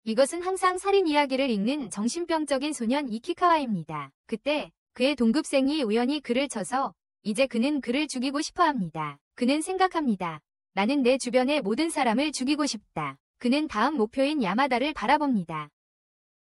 이것은 항상 살인 이야기를 읽는 정신병적인 소년 이키카와입니다. 그때 그의 동급생이 우연히 그를 쳐서 이제 그는 그를 죽이고 싶어 합니다. 그는 생각합니다. 나는 내 주변의 모든 사람을 죽이고 싶다. 그는 다음 목표인 야마다를 바라봅니다.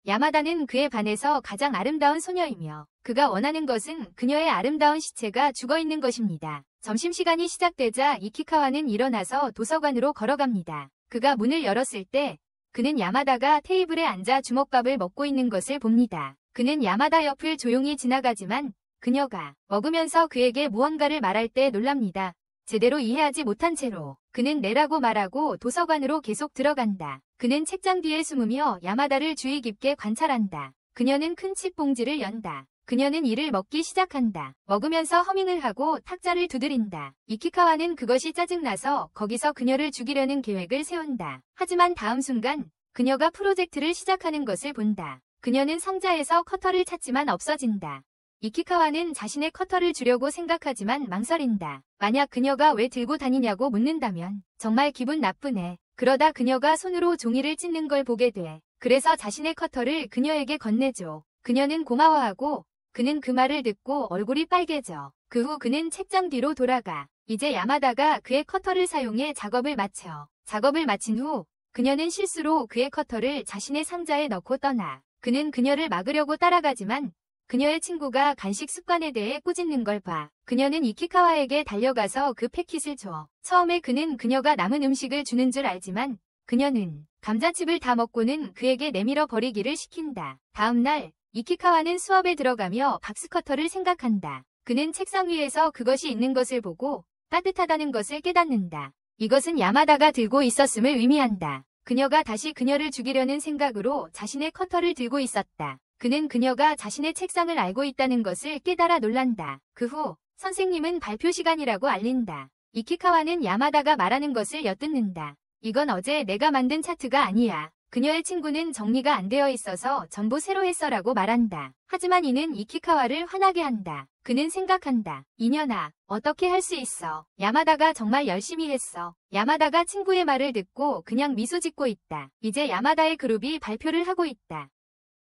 야마다는 그에 반해서 가장 아름다운 소녀이며 그가 원하는 것은 그녀의 아름다운 시체가 죽어있는 것입니다. 점심시간이 시작되자 이키카와는 일어나서 도서관으로 걸어갑니다. 그가 문을 열었을 때 그는 야마다가 테이블에 앉아 주먹밥을 먹고 있는 것을 봅니다. 그는 야마다 옆을 조용히 지나가지만 그녀가 먹으면서 그에게 무언가를 말할 때 놀랍니다. 제대로 이해하지 못한 채로 그는 네라고 말하고 도서관으로 계속 들어간다. 그는 책장 뒤에 숨으며 야마다를 주의 깊게 관찰한다. 그녀는 큰 칩 봉지를 연다. 그녀는 이를 먹기 시작한다. 먹으면서 허밍을 하고 탁자를 두드린다. 이키카와는 그것이 짜증나서 거기서 그녀를 죽이려는 계획을 세운다. 하지만 다음 순간 그녀가 프로젝트를 시작하는 것을 본다. 그녀는 상자에서 커터를 찾지만 없어진다. 이키카와는 자신의 커터를 주려고 생각하지만 망설인다. 만약 그녀가 왜 들고 다니냐고 묻는다면 정말 기분 나쁘네. 그러다 그녀가 손으로 종이를 찢는 걸 보게 돼. 그래서 자신의 커터를 그녀에게 건네줘. 그녀는 고마워하고 그는 그 말을 듣고 얼굴이 빨개져. 그 후 그는 책장 뒤로 돌아가. 이제 야마다가 그의 커터를 사용해 작업을 마쳐. 작업을 마친 후 그녀는 실수로 그의 커터를 자신의 상자에 넣고 떠나. 그는 그녀를 막으려고 따라가지만 그녀의 친구가 간식 습관에 대해 꾸짖는 걸 봐. 그녀는 이키카와에게 달려가서 그 패킷을 줘. 처음에 그는 그녀가 남은 음식을 주는 줄 알지만 그녀는 감자칩을 다 먹고는 그에게 내밀어 버리기를 시킨다. 다음 날 이키카와는 수업에 들어가며 박스커터를 생각한다. 그는 책상 위에서 그것이 있는 것을 보고 따뜻하다는 것을 깨닫는다. 이것은 야마다가 들고 있었음을 의미한다. 그녀가 다시 그녀를 죽이려는 생각으로 자신의 커터를 들고 있었다. 그는 그녀가 자신의 책상을 알고 있다는 것을 깨달아 놀란다. 그 후 선생님은 발표 시간이라고 알린다. 이키카와는 야마다가 말하는 것을 엿듣는다. 이건 어제 내가 만든 차트가 아니야. 그녀의 친구는 정리가 안 되어 있어서 전부 새로 했어라고 말한다. 하지만 이는 이키카와를 화나게 한다. 그는 생각한다. 이년아, 어떻게 할 수 있어. 야마다가 정말 열심히 했어. 야마다가 친구의 말을 듣고 그냥 미소 짓고 있다. 이제 야마다의 그룹이 발표를 하고 있다.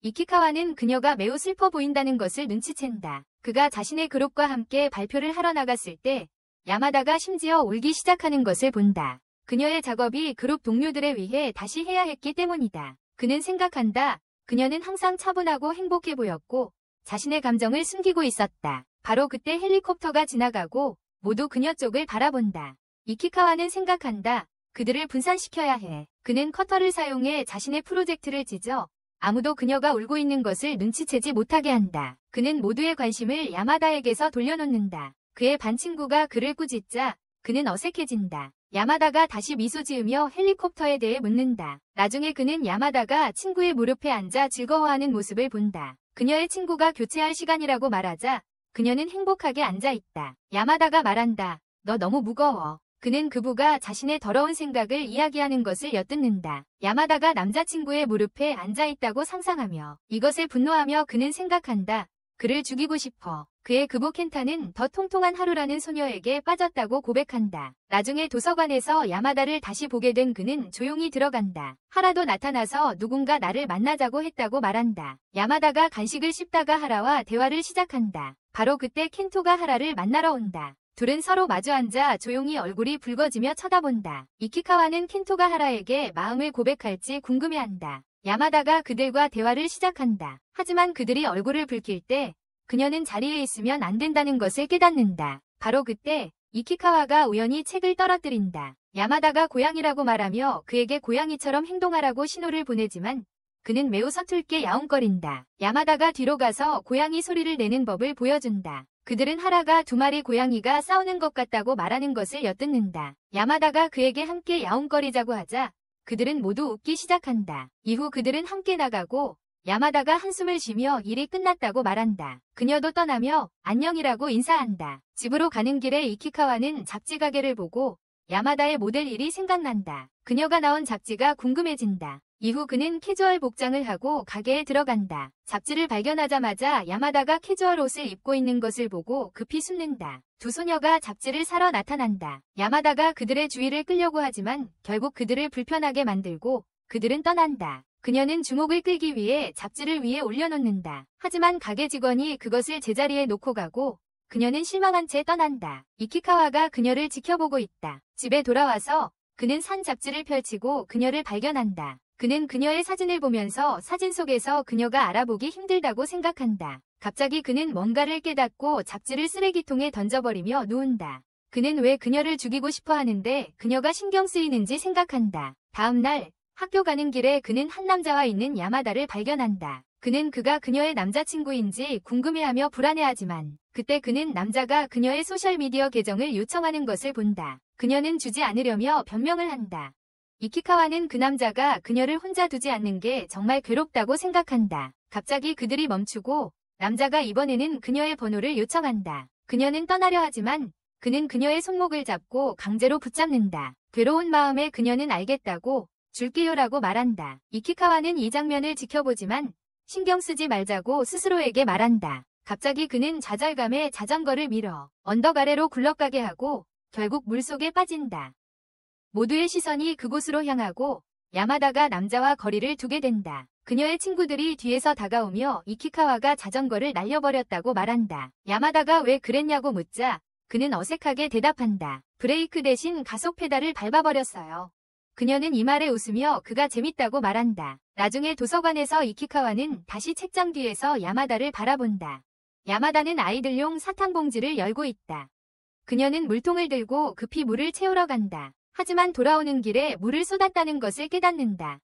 이키카와는 그녀가 매우 슬퍼 보인다는 것을 눈치챈다. 그가 자신의 그룹과 함께 발표를 하러 나갔을 때 야마다가 심지어 울기 시작하는 것을 본다. 그녀의 작업이 그룹 동료들에 의해 다시 해야 했기 때문이다. 그는 생각한다. 그녀는 항상 차분하고 행복해 보였고 자신의 감정을 숨기고 있었다. 바로 그때 헬리콥터가 지나가고 모두 그녀 쪽을 바라본다. 이키카와는 생각한다. 그들을 분산시켜야 해. 그는 커터를 사용해 자신의 프로젝트를 찢어 아무도 그녀가 울고 있는 것을 눈치채지 못하게 한다. 그는 모두의 관심을 야마다에게서 돌려놓는다. 그의 반 친구가 그를 꾸짖자 그는 어색해진다. 야마다가 다시 미소 지으며 헬리콥터에 대해 묻는다. 나중에 그는 야마다가 친구의 무릎에 앉아 즐거워하는 모습을 본다. 그녀의 친구가 교체할 시간이라고 말하자 그녀는 행복하게 앉아있다. 야마다가 말한다. 너 너무 무거워. 그는 그부가 자신의 더러운 생각을 이야기하는 것을 엿듣는다. 야마다가 남자친구의 무릎에 앉아있다고 상상하며 이것에 분노하며 그는 생각한다. 그를 죽이고 싶어. 그의 그부 켄타는 더 통통한 하루라는 소녀에게 빠졌다고 고백한다. 나중에 도서관에서 야마다를 다시 보게 된 그는 조용히 들어간다. 하라도 나타나서 누군가 나를 만나자고 했다고 말한다. 야마다가 간식을 씹다가 하라와 대화를 시작한다. 바로 그때 켄토가 하라를 만나러 온다. 둘은 서로 마주 앉아 조용히 얼굴이 붉어지며 쳐다본다. 이키카와는 켄토가 하라에게 마음을 고백할지 궁금해한다. 야마다가 그들과 대화를 시작한다. 하지만 그들이 얼굴을 붉힐 때 그녀는 자리에 있으면 안 된다는 것을 깨닫는다. 바로 그때 이키카와가 우연히 책을 떨어뜨린다. 야마다가 고양이라고 말하며 그에게 고양이처럼 행동하라고 신호를 보내지만 그는 매우 서툴게 야웅거린다. 야마다가 뒤로 가서 고양이 소리를 내는 법을 보여준다. 그들은 하라가 두 마리 고양이가 싸우는 것 같다고 말하는 것을 엿듣는다. 야마다가 그에게 함께 야웅거리자고 하자 그들은 모두 웃기 시작한다. 이후 그들은 함께 나가고 야마다가 한숨을 쉬며 일이 끝났다고 말한다. 그녀도 떠나며 안녕이라고 인사한다. 집으로 가는 길에 이키카와는 잡지 가게를 보고 야마다의 모델 일이 생각난다. 그녀가 나온 잡지가 궁금해진다. 이후 그는 캐주얼 복장을 하고 가게에 들어간다. 잡지를 발견하자마자 야마다가 캐주얼 옷을 입고 있는 것을 보고 급히 숨는다. 두 소녀가 잡지를 사러 나타난다. 야마다가 그들의 주의를 끌려고 하지만 결국 그들을 불편하게 만들고 그들은 떠난다. 그녀는 주목을 끌기 위해 잡지를 위에 올려놓는다. 하지만 가게 직원이 그것을 제자리에 놓고 가고 그녀는 실망한 채 떠난다. 이키카와가 그녀를 지켜보고 있다. 집에 돌아와서 그는 산 잡지를 펼치고 그녀를 발견한다. 그는 그녀의 사진을 보면서 사진 속에서 그녀가 알아보기 힘들다고 생각한다. 갑자기 그는 뭔가를 깨닫고 잡지를 쓰레기통에 던져버리며 누운다. 그는 왜 그녀를 죽이고 싶어 하는데 그녀가 신경 쓰이는지 생각한다. 다음 날 학교 가는 길에 그는 한 남자와 있는 야마다를 발견한다. 그는 그가 그녀의 남자친구인지 궁금해하며 불안해하지만 그때 그는 남자가 그녀의 소셜미디어 계정을 요청하는 것을 본다. 그녀는 주지 않으려며 변명을 한다. 이키카와는 그 남자가 그녀를 혼자 두지 않는 게 정말 괴롭다고 생각한다. 갑자기 그들이 멈추고 남자가 이번에는 그녀의 번호를 요청한다. 그녀는 떠나려 하지만 그는 그녀의 손목을 잡고 강제로 붙잡는다. 괴로운 마음에 그녀는 알겠다고 줄게요라고 말한다. 이키카와는 이 장면을 지켜보지만 신경 쓰지 말자고 스스로에게 말한다. 갑자기 그는 좌절감에 자전거를 밀어 언덕 아래로 굴러가게 하고 결국 물속에 빠진다. 모두의 시선이 그곳으로 향하고 야마다가 남자와 거리를 두게 된다. 그녀의 친구들이 뒤에서 다가오며 이키카와가 자전거를 날려버렸다고 말한다. 야마다가 왜 그랬냐고 묻자 그는 어색하게 대답한다. 브레이크 대신 가속 페달을 밟아버렸어요. 그녀는 이 말에 웃으며 그가 재밌다고 말한다. 나중에 도서관에서 이키카와는 다시 책장 뒤에서 야마다를 바라본다. 야마다는 아이들용 사탕봉지를 열고 있다. 그녀는 물통을 들고 급히 물을 채우러 간다. 하지만 돌아오는 길에 물을 쏟았다는 것을 깨닫는다.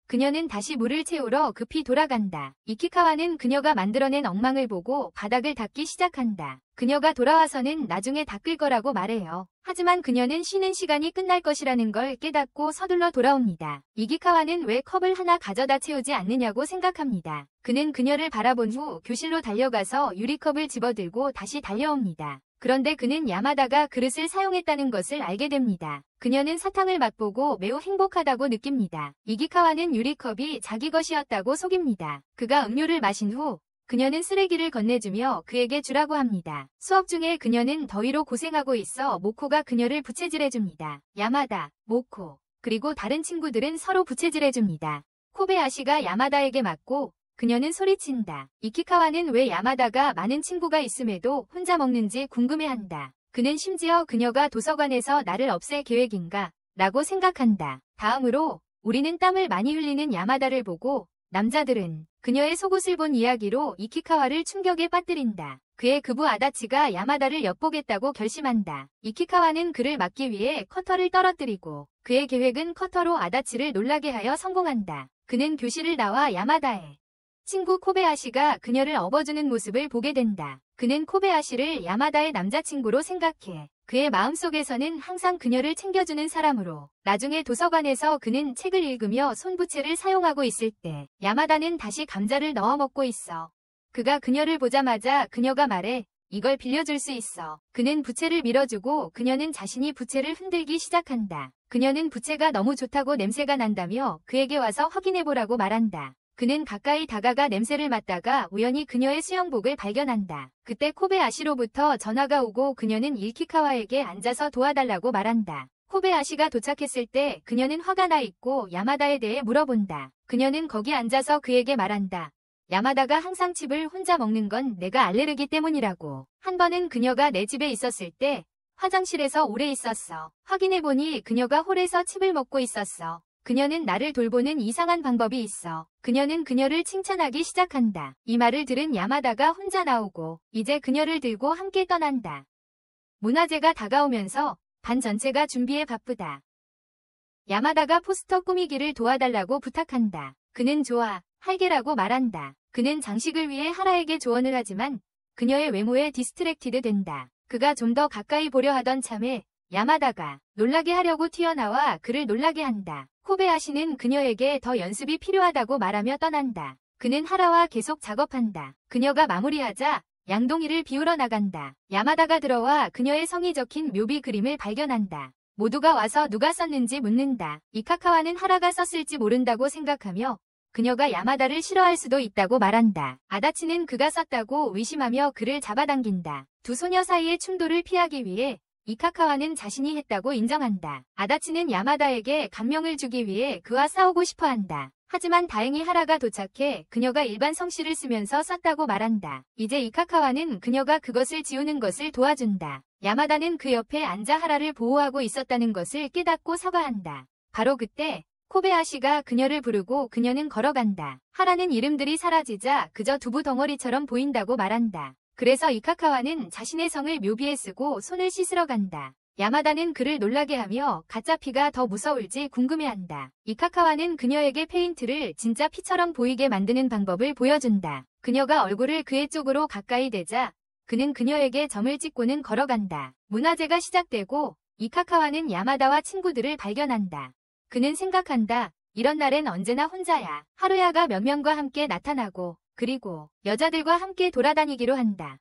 그녀는 다시 물을 채우러 급히 돌아간다. 이키카와는 그녀가 만들어낸 엉망을 보고 바닥을 닦기 시작한다. 그녀가 돌아와서는 나중에 닦을 거라고 말해요. 하지만 그녀는 쉬는 시간이 끝날 것이라는 걸 깨닫고 서둘러 돌아옵니다. 이키카와는 왜 컵을 하나 가져다 채우지 않느냐고 생각합니다. 그는 그녀를 바라본 후 교실로 달려가서 유리컵을 집어들고 다시 달려옵니다. 그런데 그는 야마다가 그릇을 사용했다는 것을 알게 됩니다. 그녀는 사탕을 맛보고 매우 행복하다고 느낍니다. 이키카와는 유리컵이 자기 것이었다고 속입니다. 그가 음료를 마신 후 그녀는 쓰레기를 건네주며 그에게 주라고 합니다. 수업 중에 그녀는 더위로 고생하고 있어 모코가 그녀를 부채질해줍니다. 야마다, 모코, 그리고 다른 친구들은 서로 부채질해줍니다. 코베아시가 야마다에게 맞고 그녀는 소리친다. 이키카와는 왜 야마다가 많은 친구가 있음에도 혼자 먹는지 궁금해한다. 그는 심지어 그녀가 도서관에서 나를 없앨 계획인가? 라고 생각한다. 다음으로 우리는 땀을 많이 흘리는 야마다를 보고 남자들은 그녀의 속옷을 본 이야기로 이키카와를 충격에 빠뜨린다. 그의 그부 아다치가 야마다를 엿보겠다고 결심한다. 이키카와는 그를 막기 위해 커터를 떨어뜨리고 그의 계획은 커터로 아다치를 놀라게 하여 성공한다. 그는 교실을 나와 야마다의 친구 코베아시가 그녀를 업어주는 모습을 보게 된다. 그는 코베아시를 야마다의 남자친구로 생각해. 그의 마음속에서는 항상 그녀를 챙겨주는 사람으로 나중에 도서관에서 그는 책을 읽으며 손부채를 사용하고 있을 때 야마다는 다시 감자를 넣어 먹고 있어. 그가 그녀를 보자마자 그녀가 말해 이걸 빌려줄 수 있어. 그는 부채를 밀어주고 그녀는 자신이 부채를 흔들기 시작한다. 그녀는 부채가 너무 좋다고 냄새가 난다며 그에게 와서 확인해보라고 말한다. 그는 가까이 다가가 냄새를 맡다가 우연히 그녀의 수영복을 발견한다. 그때 코베아시로부터 전화가 오고 그녀는 이키카와에게 앉아서 도와달라고 말한다. 코베아시가 도착했을 때 그녀는 화가 나 있고 야마다에 대해 물어본다. 그녀는 거기 앉아서 그에게 말한다. 야마다가 항상 칩을 혼자 먹는 건 내가 알레르기 때문이라고. 한 번은 그녀가 내 집에 있었을 때 화장실에서 오래 있었어. 확인해보니 그녀가 홀에서 칩을 먹고 있었어. 그녀는 나를 돌보는 이상한 방법이 있어. 그녀는 그녀를 칭찬하기 시작한다. 이 말을 들은 야마다가 혼자 나오고 이제 그녀를 들고 함께 떠난다. 문화제가 다가오면서 반 전체가 준비에 바쁘다. 야마다가 포스터 꾸미기를 도와달라고 부탁한다. 그는 좋아, 할게라고 말한다. 그는 장식을 위해 하라에게 조언을 하지만 그녀의 외모에 디스트랙티드 된다. 그가 좀 더 가까이 보려 하던 참에 야마다가 놀라게 하려고 튀어나와 그를 놀라게 한다. 코베아시는 그녀에게 더 연습이 필요하다고 말하며 떠난다. 그는 하라와 계속 작업한다. 그녀가 마무리하자 양동이를 비우러 나간다. 야마다가 들어와 그녀의 성이 적힌 묘비 그림을 발견한다. 모두가 와서 누가 썼는지 묻는다. 이카카와는 하라가 썼을지 모른다고 생각하며 그녀가 야마다를 싫어할 수도 있다고 말한다. 아다치는 그가 썼다고 의심하며 그를 잡아당긴다. 두 소녀 사이의 충돌을 피하기 위해 이카카와는 자신이 했다고 인정한다. 아다치는 야마다에게 감명을 주기 위해 그와 싸우고 싶어 한다. 하지만 다행히 하라가 도착해 그녀가 일반 성씨를 쓰면서 썼다고 말한다. 이제 이카카와는 그녀가 그것을 지우는 것을 도와준다. 야마다는 그 옆에 앉아 하라를 보호하고 있었다는 것을 깨닫고 사과한다. 바로 그때 코베아시가 그녀를 부르고 그녀는 걸어간다. 하라는 이름들이 사라지자 그저 두부 덩어리처럼 보인다고 말한다. 그래서 이카카와는 자신의 성을 묘비에 쓰고 손을 씻으러 간다. 야마다는 그를 놀라게 하며 가짜 피가 더 무서울지 궁금해한다. 이카카와는 그녀에게 페인트를 진짜 피처럼 보이게 만드는 방법을 보여준다. 그녀가 얼굴을 그의 쪽으로 가까이 대자 그는 그녀에게 점을 찍고는 걸어간다. 문화제가 시작되고 이카카와는 야마다와 친구들을 발견한다. 그는 생각한다. 이런 날엔 언제나 혼자야. 하루야가 몇 명과 함께 나타나고 그리고 여자들과 함께 돌아다니기로 한다.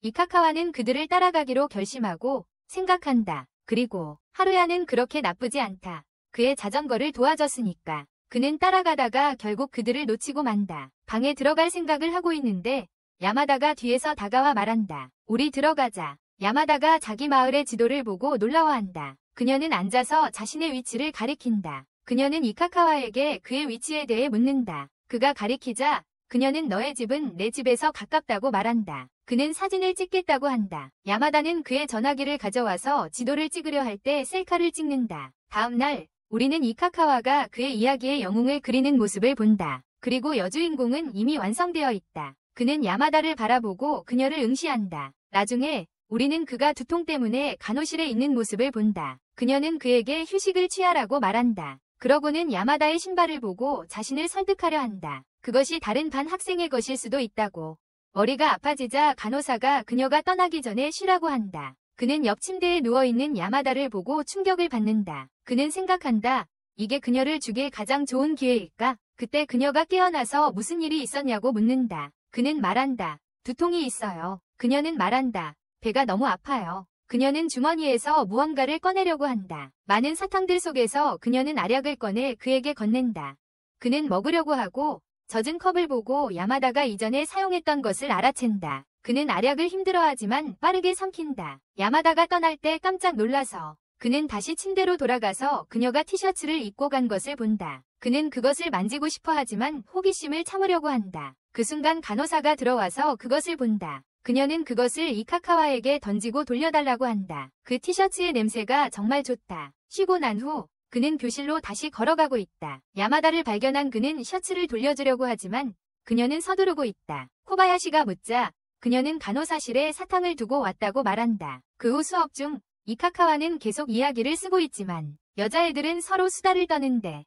이카카와는 그들을 따라가기로 결심하고 생각한다. 그리고 하루야는 그렇게 나쁘지 않다. 그의 자전거를 도와줬으니까. 그는 따라가다가 결국 그들을 놓치고 만다. 방에 들어갈 생각을 하고 있는데 야마다가 뒤에서 다가와 말한다. 우리 들어가자. 야마다가 자기 마을의 지도를 보고 놀라워한다. 그녀는 앉아서 자신의 위치를 가리킨다. 그녀는 이카카와에게 그의 위치에 대해 묻는다. 그가 가리키자 그녀는 너의 집은 내 집에서 가깝다고 말한다. 그는 사진을 찍겠다고 한다. 야마다는 그의 전화기를 가져와서 지도를 찍으려 할 때 셀카를 찍는다. 다음 날 우리는 이카카와가 그의 이야기의 영웅을 그리는 모습을 본다. 그리고 여주인공은 이미 완성되어 있다. 그는 야마다를 바라보고 그녀를 응시한다. 나중에 우리는 그가 두통 때문에 간호실에 있는 모습을 본다. 그녀는 그에게 휴식을 취하라고 말한다. 그러고는 야마다의 신발을 보고 자신을 설득하려 한다. 그것이 다른 반 학생의 것일 수도 있다고. 머리가 아파지자 간호사가 그녀가 떠나기 전에 쉬라고 한다. 그는 옆 침대에 누워있는 야마다를 보고 충격을 받는다. 그는 생각한다. 이게 그녀를 죽일 가장 좋은 기회일까? 그때 그녀가 깨어나서 무슨 일이 있었냐고 묻는다. 그는 말한다. 두통이 있어요. 그녀는 말한다. 배가 너무 아파요. 그녀는 주머니에서 무언가를 꺼내려고 한다. 많은 사탕들 속에서 그녀는 알약을 꺼내 그에게 건넨다. 그는 먹으려고 하고 젖은 컵을 보고 야마다가 이전에 사용했던 것을 알아챈다. 그는 알약을 힘들어하지만 빠르게 삼킨다. 야마다가 떠날 때 깜짝 놀라서 그는 다시 침대로 돌아가서 그녀가 티셔츠를 입고 간 것을 본다. 그는 그것을 만지고 싶어 하지만 호기심을 참으려고 한다. 그 순간 간호사가 들어와서 그것을 본다. 그녀는 그것을 이카카와에게 던지고 돌려달라고 한다. 그 티셔츠의 냄새가 정말 좋다. 쉬고 난 후 그는 교실로 다시 걸어가고 있다. 야마다를 발견한 그는 셔츠를 돌려주려고 하지만 그녀는 서두르고 있다. 코바야시가 묻자 그녀는 간호사실에 사탕을 두고 왔다고 말한다. 그 후 수업 중 이카카와는 계속 이야기를 쓰고 있지만 여자애들은 서로 수다를 떠는데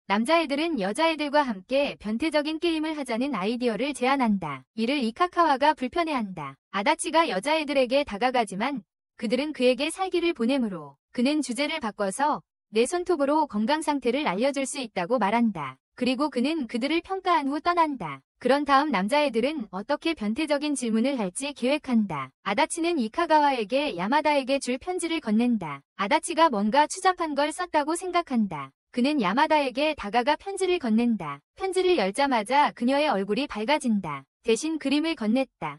남자애들은 여자애들과 함께 변태적인 게임을 하자는 아이디어를 제안한다. 이를 이카카와가 불편해한다. 아다치가 여자애들에게 다가가지만 그들은 그에게 살기를 보내므로 그는 주제를 바꿔서 내 손톱으로 건강 상태를 알려줄 수 있다고 말한다. 그리고 그는 그들을 평가한 후 떠난다. 그런 다음 남자애들은 어떻게 변태적인 질문을 할지 계획한다. 아다치는 이카가와에게 야마다에게 줄 편지를 건넨다. 아다치가 뭔가 추잡한 걸 썼다고 생각한다. 그는 야마다에게 다가가 편지를 건넨다. 편지를 열자마자 그녀의 얼굴이 밝아진다. 대신 그림을 건넸다.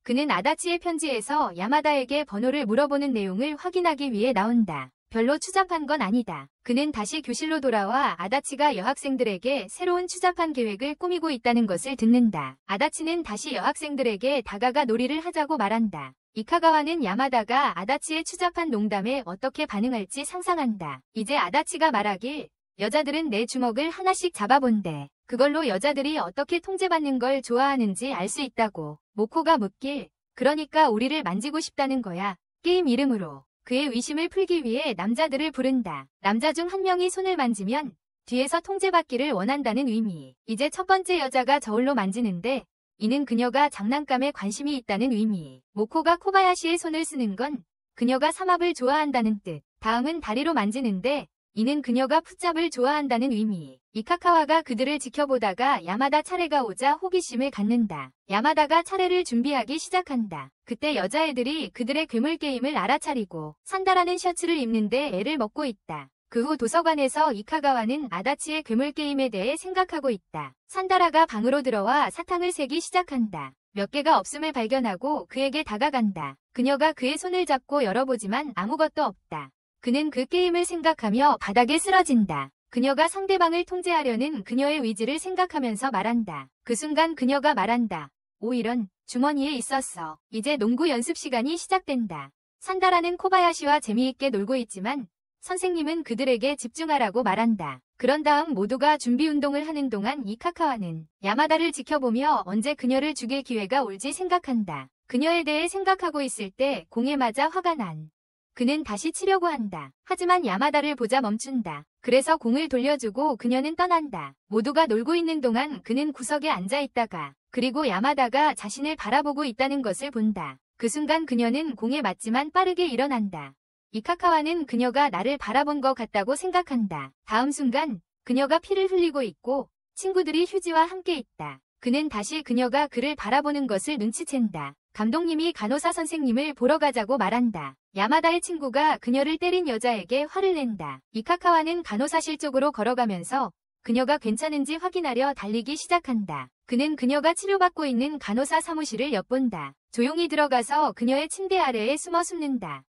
그는 아다치의 편지에서 야마다에게 번호를 물어보는 내용을 확인하기 위해 나온다. 별로 추잡한 건 아니다. 그는 다시 교실로 돌아와 아다치가 여학생들에게 새로운 추잡한 계획을 꾸미고 있다는 것을 듣는다. 아다치는 다시 여학생들에게 다가가 놀이를 하자고 말한다. 이카가와는 야마다가 아다치의 추잡한 농담에 어떻게 반응할지 상상한다. 이제 아다치가 말하길 여자들은 내 주먹을 하나씩 잡아본대. 그걸로 여자들이 어떻게 통제받는 걸 좋아하는지 알 수 있다고. 모코가 묻길 그러니까 우리를 만지고 싶다는 거야. 게임 이름으로. 그의 의심을 풀기 위해 남자들을 부른다. 남자 중 한 명이 손을 만지면 뒤에서 통제받기를 원한다는 의미. 이제 첫 번째 여자가 저울로 만지는데 이는 그녀가 장난감에 관심이 있다는 의미. 모코가 코바야시의 손을 쓰는 건 그녀가 삼합을 좋아한다는 뜻. 다음은 다리로 만지는데 이는 그녀가 풋잡을 좋아한다는 의미. 이카카와가 그들을 지켜보다가 야마다 차례가 오자 호기심을 갖는다. 야마다가 차례를 준비하기 시작한다. 그때 여자애들이 그들의 괴물 게임을 알아차리고 산다라는 셔츠를 입는데 애를 먹고 있다. 그 후 도서관에서 이카가와는 아다치의 괴물 게임에 대해 생각하고 있다. 산다라가 방으로 들어와 사탕을 세기 시작한다. 몇 개가 없음을 발견하고 그에게 다가간다. 그녀가 그의 손을 잡고 열어보지만 아무것도 없다. 그는 그 게임을 생각하며 바닥에 쓰러진다. 그녀가 상대방을 통제하려는 그녀의 의지를 생각하면서 말한다. 그 순간 그녀가 말한다. 오, 이런, 주머니에 있었어. 이제 농구 연습 시간이 시작된다. 산다라는 코바야시와 재미있게 놀고 있지만 선생님은 그들에게 집중하라고 말한다. 그런 다음 모두가 준비 운동을 하는 동안 이카카와는 야마다를 지켜보며 언제 그녀를 죽일 기회가 올지 생각한다. 그녀에 대해 생각하고 있을 때 공에 맞아 화가 난 그는 다시 치려고 한다. 하지만 야마다를 보자 멈춘다. 그래서 공을 돌려주고 그녀는 떠난다. 모두가 놀고 있는 동안 그는 구석에 앉아 있다가 그리고 야마다가 자신을 바라보고 있다는 것을 본다. 그 순간 그녀는 공에 맞지만 빠르게 일어난다. 이카카와는 그녀가 나를 바라본 것 같다고 생각한다. 다음 순간 그녀가 피를 흘리고 있고 친구들이 휴지와 함께 있다. 그는 다시 그녀가 그를 바라보는 것을 눈치챈다. 감독님이 간호사 선생님을 보러 가자고 말한다. 야마다의 친구가 그녀를 때린 여자에게 화를 낸다. 이카카와는 간호사실 쪽으로 걸어가면서 그녀가 괜찮은지 확인하려 달리기 시작한다. 그는 그녀가 치료받고 있는 간호사 사무실을 엿본다. 조용히 들어가서 그녀의 침대 아래에 숨어 숨는다.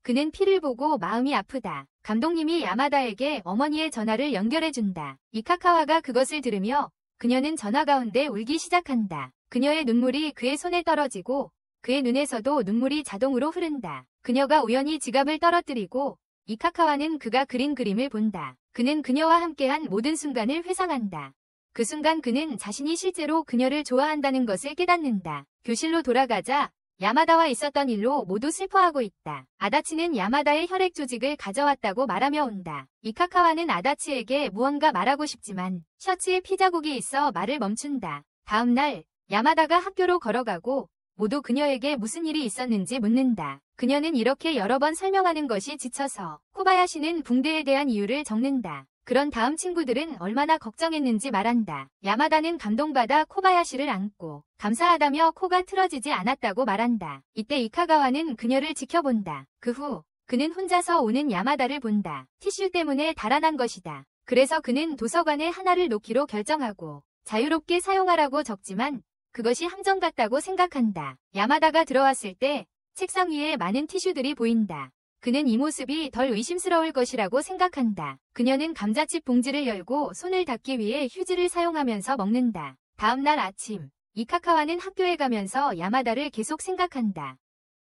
그는 피를 보고 마음이 아프다. 감독님이 야마다에게 어머니의 전화를 연결해준다. 이카카와가 그것을 들으며 그녀는 전화 가운데 울기 시작한다. 그녀의 눈물이 그의 손에 떨어지고 그의 눈에서도 눈물이 자동으로 흐른다. 그녀가 우연히 지갑을 떨어뜨리고 이카카와는 그가 그린 그림을 본다. 그는 그녀와 함께한 모든 순간을 회상한다. 그 순간 그는 자신이 실제로 그녀를 좋아한다는 것을 깨닫는다. 교실로 돌아가자 야마다와 있었던 일로 모두 슬퍼하고 있다. 아다치는 야마다의 혈액 조직을 가져왔다고 말하며 온다. 이카카와는 아다치에게 무언가 말하고 싶지만 셔츠에 피자국이 있어 말을 멈춘다. 다음 날 야마다가 학교로 걸어가고 모두 그녀에게 무슨 일이 있었는지 묻는다. 그녀는 이렇게 여러 번 설명하는 것이 지쳐서 코바야시는 붕대에 대한 이유를 적는다. 그런 다음 친구들은 얼마나 걱정했는지 말한다. 야마다는 감동받아 코바야시를 안고 감사하다며 코가 틀어지지 않았다고 말한다. 이때 이카가와는 그녀를 지켜본다. 그 후 그는 혼자서 오는 야마다를 본다. 티슈 때문에 달아난 것이다. 그래서 그는 도서관에 하나를 놓기로 결정하고 자유롭게 사용하라고 적지만 그것이 함정 같다고 생각한다. 야마다가 들어왔을 때 책상 위에 많은 티슈들이 보인다. 그는 이 모습이 덜 의심스러울 것이라고 생각한다. 그녀는 감자칩 봉지를 열고 손을 닦기 위해 휴지를 사용하면서 먹는다. 다음 날 아침, 이카카와는 학교에 가면서 야마다를 계속 생각한다.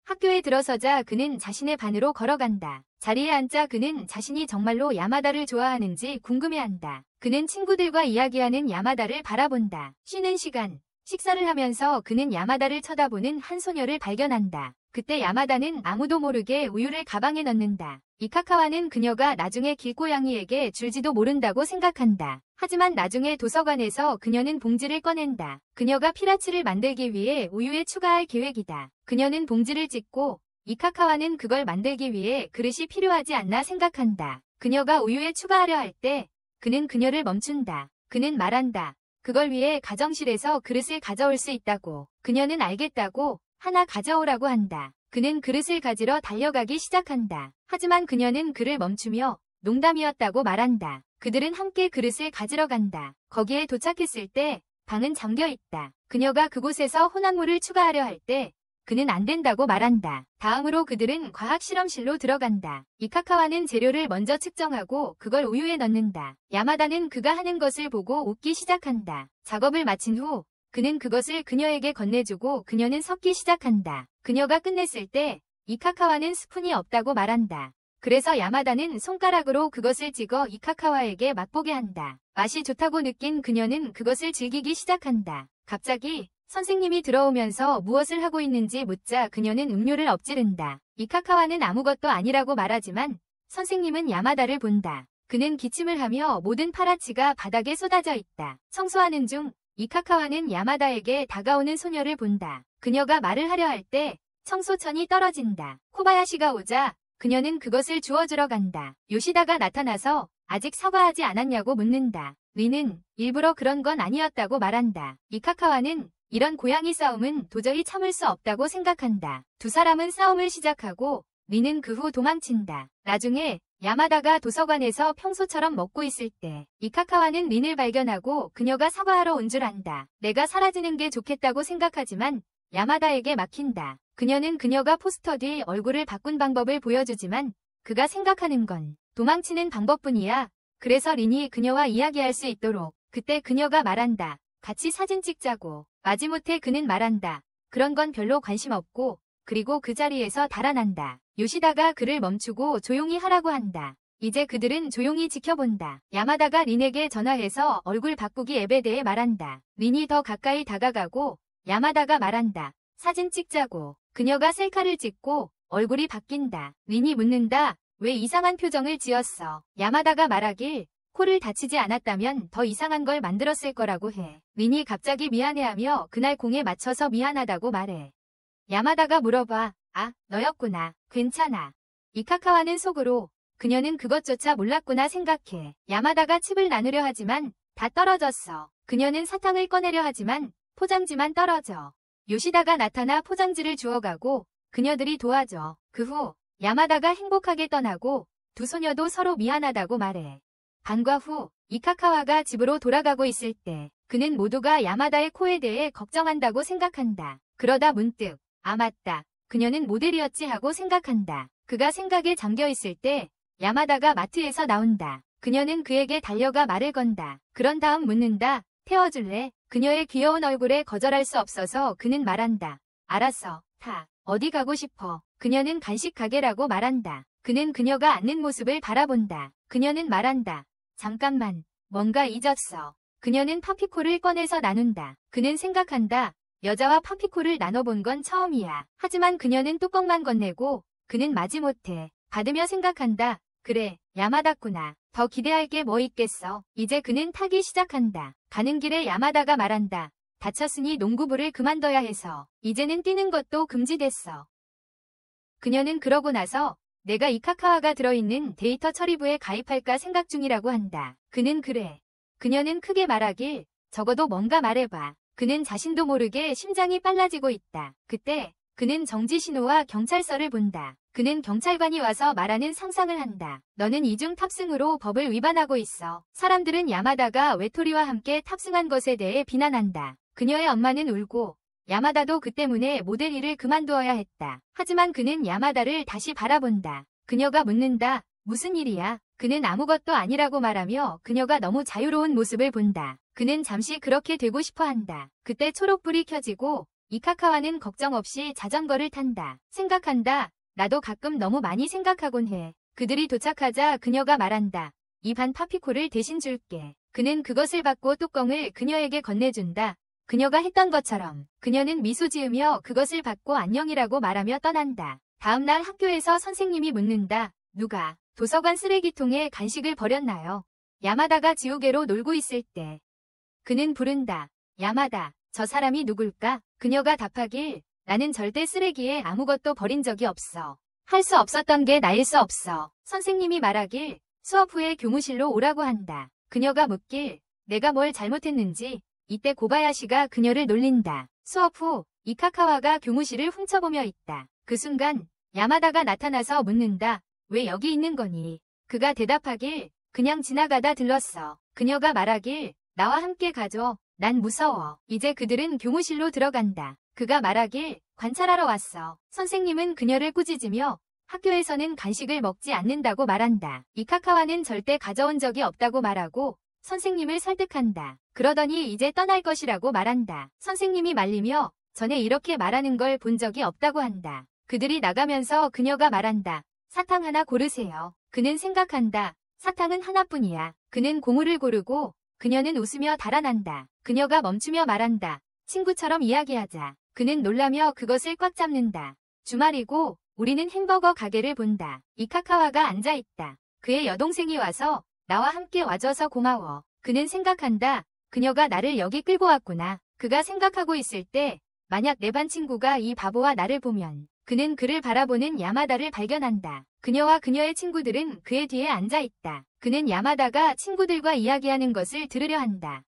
학교에 들어서자 그는 자신의 반으로 걸어간다. 자리에 앉자 그는 자신이 정말로 야마다를 좋아하는지 궁금해한다. 그는 친구들과 이야기하는 야마다를 바라본다. 쉬는 시간, 식사를 하면서 그는 야마다를 쳐다보는 한 소녀를 발견한다. 그때 야마다는 아무도 모르게 우유를 가방에 넣는다. 이카카와는 그녀가 나중에 길고양이에게 줄지도 모른다고 생각한다. 하지만 나중에 도서관에서 그녀는 봉지를 꺼낸다. 그녀가 피라치를 만들기 위해 우유에 추가할 계획이다. 그녀는 봉지를 찢고 이카카와는 그걸 만들기 위해 그릇이 필요하지 않나 생각한다. 그녀가 우유에 추가하려 할 때 그는 그녀를 멈춘다. 그는 말한다. 그걸 위해 가정실에서 그릇을 가져올 수 있다고. 그녀는 알겠다고 하나 가져오라고 한다. 그는 그릇을 가지러 달려가기 시작한다. 하지만 그녀는 그를 멈추며 농담이었다고 말한다. 그들은 함께 그릇을 가지러 간다. 거기에 도착했을 때 방은 잠겨 있다. 그녀가 그곳에서 혼합물을 추가하려 할 때 그는 안 된다고 말한다. 다음으로 그들은 과학 실험실로 들어간다. 이카카와는 재료를 먼저 측정하고 그걸 우유에 넣는다. 야마다는 그가 하는 것을 보고 웃기 시작한다. 작업을 마친 후 그는 그것을 그녀에게 건네주고 그녀는 섞기 시작한다. 그녀가 끝냈을 때 이카카와는 스푼이 없다고 말한다. 그래서 야마다는 손가락으로 그것을 찍어 이카카와에게 맛보게 한다. 맛이 좋다고 느낀 그녀는 그것을 즐기기 시작한다. 갑자기 선생님이 들어오면서 무엇을 하고 있는지 묻자 그녀는 음료를 엎지른다. 이카카와는 아무것도 아니라고 말하지만 선생님은 야마다를 본다. 그는 기침을 하며 모든 파라치가 바닥에 쏟아져 있다. 청소하는 중 이카카와는 야마다에게 다가오는 소녀를 본다. 그녀가 말을 하려 할 때 청소천이 떨어진다. 코바야시가 오자 그녀는 그것을 주워주러 간다. 요시다가 나타나서 아직 사과하지 않았냐고 묻는다. 리는 일부러 그런 건 아니었다고 말한다. 이카카와는 이런 고양이 싸움은 도저히 참을 수 없다고 생각한다. 두 사람은 싸움을 시작하고 리는 그 후 도망친다. 나중에 야마다가 도서관에서 평소처럼 먹고 있을 때 이카카와는 린을 발견하고 그녀가 사과하러 온 줄 안다. 내가 사라지는 게 좋겠다고 생각하지만 야마다에게 막힌다. 그녀는 그녀가 포스터 뒤 얼굴을 바꾼 방법을 보여주지만 그가 생각하는 건 도망치는 방법뿐이야. 그래서 린이 그녀와 이야기할 수 있도록 그때 그녀가 말한다. 같이 사진 찍자고. 마지못해 그는 말한다. 그런 건 별로 관심 없고 그리고 그 자리에서 달아난다. 요시다가 그를 멈추고 조용히 하라고 한다. 이제 그들은 조용히 지켜본다. 야마다가 린에게 전화해서 얼굴 바꾸기 앱에 대해 말한다. 린이 더 가까이 다가가고 야마다가 말한다. 사진 찍자고. 그녀가 셀카를 찍고 얼굴이 바뀐다. 린이 묻는다. 왜 이상한 표정을 지었어? 야마다가 말하길 코를 다치지 않았다면 더 이상한 걸 만들었을 거라고 해. 린이 갑자기 미안해하며 그날 공에 맞춰서 미안하다고 말해. 야마다가 물어봐. 아, 너였구나. 괜찮아. 이카카와는 속으로 그녀는 그것조차 몰랐구나 생각해. 야마다가 칩을 나누려 하지만 다 떨어졌어. 그녀는 사탕을 꺼내려 하지만 포장지만 떨어져. 요시다가 나타나 포장지를 주워가고 그녀들이 도와줘. 그 후 야마다가 행복하게 떠나고 두 소녀도 서로 미안하다고 말해. 반과 후 이카카와가 집으로 돌아가고 있을 때 그는 모두가 야마다의 코에 대해 걱정한다고 생각한다. 그러다 문득 아 맞다. 그녀는 모델이었지 하고 생각한다. 그가 생각에 잠겨있을 때 야마다가 마트에서 나온다. 그녀는 그에게 달려가 말을 건다. 그런 다음 묻는다. 태워줄래? 그녀의 귀여운 얼굴에 거절할 수 없어서 그는 말한다. 알았어. 타. 어디 가고 싶어? 그녀는 간식 가게라고 말한다. 그는 그녀가 앉는 모습을 바라본다. 그녀는 말한다. 잠깐만. 뭔가 잊었어. 그녀는 파피코를 꺼내서 나눈다. 그는 생각한다. 여자와 파피코를 나눠본 건 처음이야. 하지만 그녀는 뚜껑만 건네고 그는 마지못해 받으며 생각한다. 그래, 야마다구나. 더 기대할 게 뭐 있겠어. 이제 그는 타기 시작한다. 가는 길에 야마다가 말한다. 다쳤으니 농구부를 그만둬야 해서 이제는 뛰는 것도 금지됐어. 그녀는 그러고 나서 내가 이카카와가 들어있는 데이터 처리부에 가입할까 생각 중이라고 한다. 그는 그래. 그녀는 크게 말하길 적어도 뭔가 말해봐. 그는 자신도 모르게 심장이 빨라지고 있다. 그때 그는 정지 신호와 경찰서를 본다. 그는 경찰관이 와서 말하는 상상을 한다. 너는 이중 탑승으로 법을 위반하고 있어. 사람들은 야마다가 외톨이와 함께 탑승한 것에 대해 비난한다. 그녀의 엄마는 울고 야마다도 그 때문에 모델 일을 그만두어야 했다. 하지만 그는 야마다를 다시 바라본다. 그녀가 묻는다. 무슨 일이야? 그는 아무것도 아니라고 말하며 그녀가 너무 자유로운 모습을 본다. 그는 잠시 그렇게 되고 싶어 한다. 그때 초록불이 켜지고 이카카와는 걱정 없이 자전거를 탄다. 생각한다. 나도 가끔 너무 많이 생각하곤 해. 그들이 도착하자 그녀가 말한다. 이 반 파피코를 대신 줄게. 그는 그것을 받고 뚜껑을 그녀에게 건네준다. 그녀가 했던 것처럼 그녀는 미소 지으며 그것을 받고 안녕이라고 말하며 떠난다. 다음날 학교에서 선생님이 묻는다. 누가 도서관 쓰레기통에 간식을 버렸나요? 야마다가 지우개로 놀고 있을 때 그는 부른다. 야마다, 저 사람이 누굴까? 그녀가 답하길 나는 절대 쓰레기에 아무것도 버린 적이 없어. 할 수 없었던 게 나일 수 없어. 선생님이 말하길 수업 후에 교무실로 오라고 한다. 그녀가 묻길 내가 뭘 잘못했는지. 이때 고바야시가 그녀를 놀린다. 수업 후 이카카와가 교무실을 훔쳐보며 있다. 그 순간 야마다가 나타나서 묻는다. 왜 여기 있는 거니? 그가 대답하길 그냥 지나가다 들렀어. 그녀가 말하길 나와 함께 가줘. 난 무서워. 이제 그들은 교무실로 들어간다. 그가 말하길 관찰하러 왔어. 선생님은 그녀를 꾸짖으며 학교에서는 간식을 먹지 않는다고 말한다. 이카카와는 절대 가져온 적이 없다고 말하고 선생님을 설득한다. 그러더니 이제 떠날 것이라고 말한다. 선생님이 말리며 전에 이렇게 말하는 걸 본 적이 없다고 한다. 그들이 나가면서 그녀가 말한다. 사탕 하나 고르세요. 그는 생각한다. 사탕은 하나뿐이야. 그는 고무를 고르고 그녀는 웃으며 달아난다. 그녀가 멈추며 말한다. 친구처럼 이야기하자. 그는 놀라며 그것을 꽉 잡는다. 주말이고 우리는 햄버거 가게를 본다. 이카카와가 앉아있다. 그의 여동생이 와서 나와 함께 와줘서 고마워. 그는 생각한다. 그녀가 나를 여기 끌고 왔구나. 그가 생각하고 있을 때 만약 내 반 친구가 이 바보와 나를 보면 그는 그를 바라보는 야마다를 발견한다. 그녀와 그녀의 친구들은 그의 뒤에 앉아있다. 그는 야마다가 친구들과 이야기하는 것을 들으려 한다.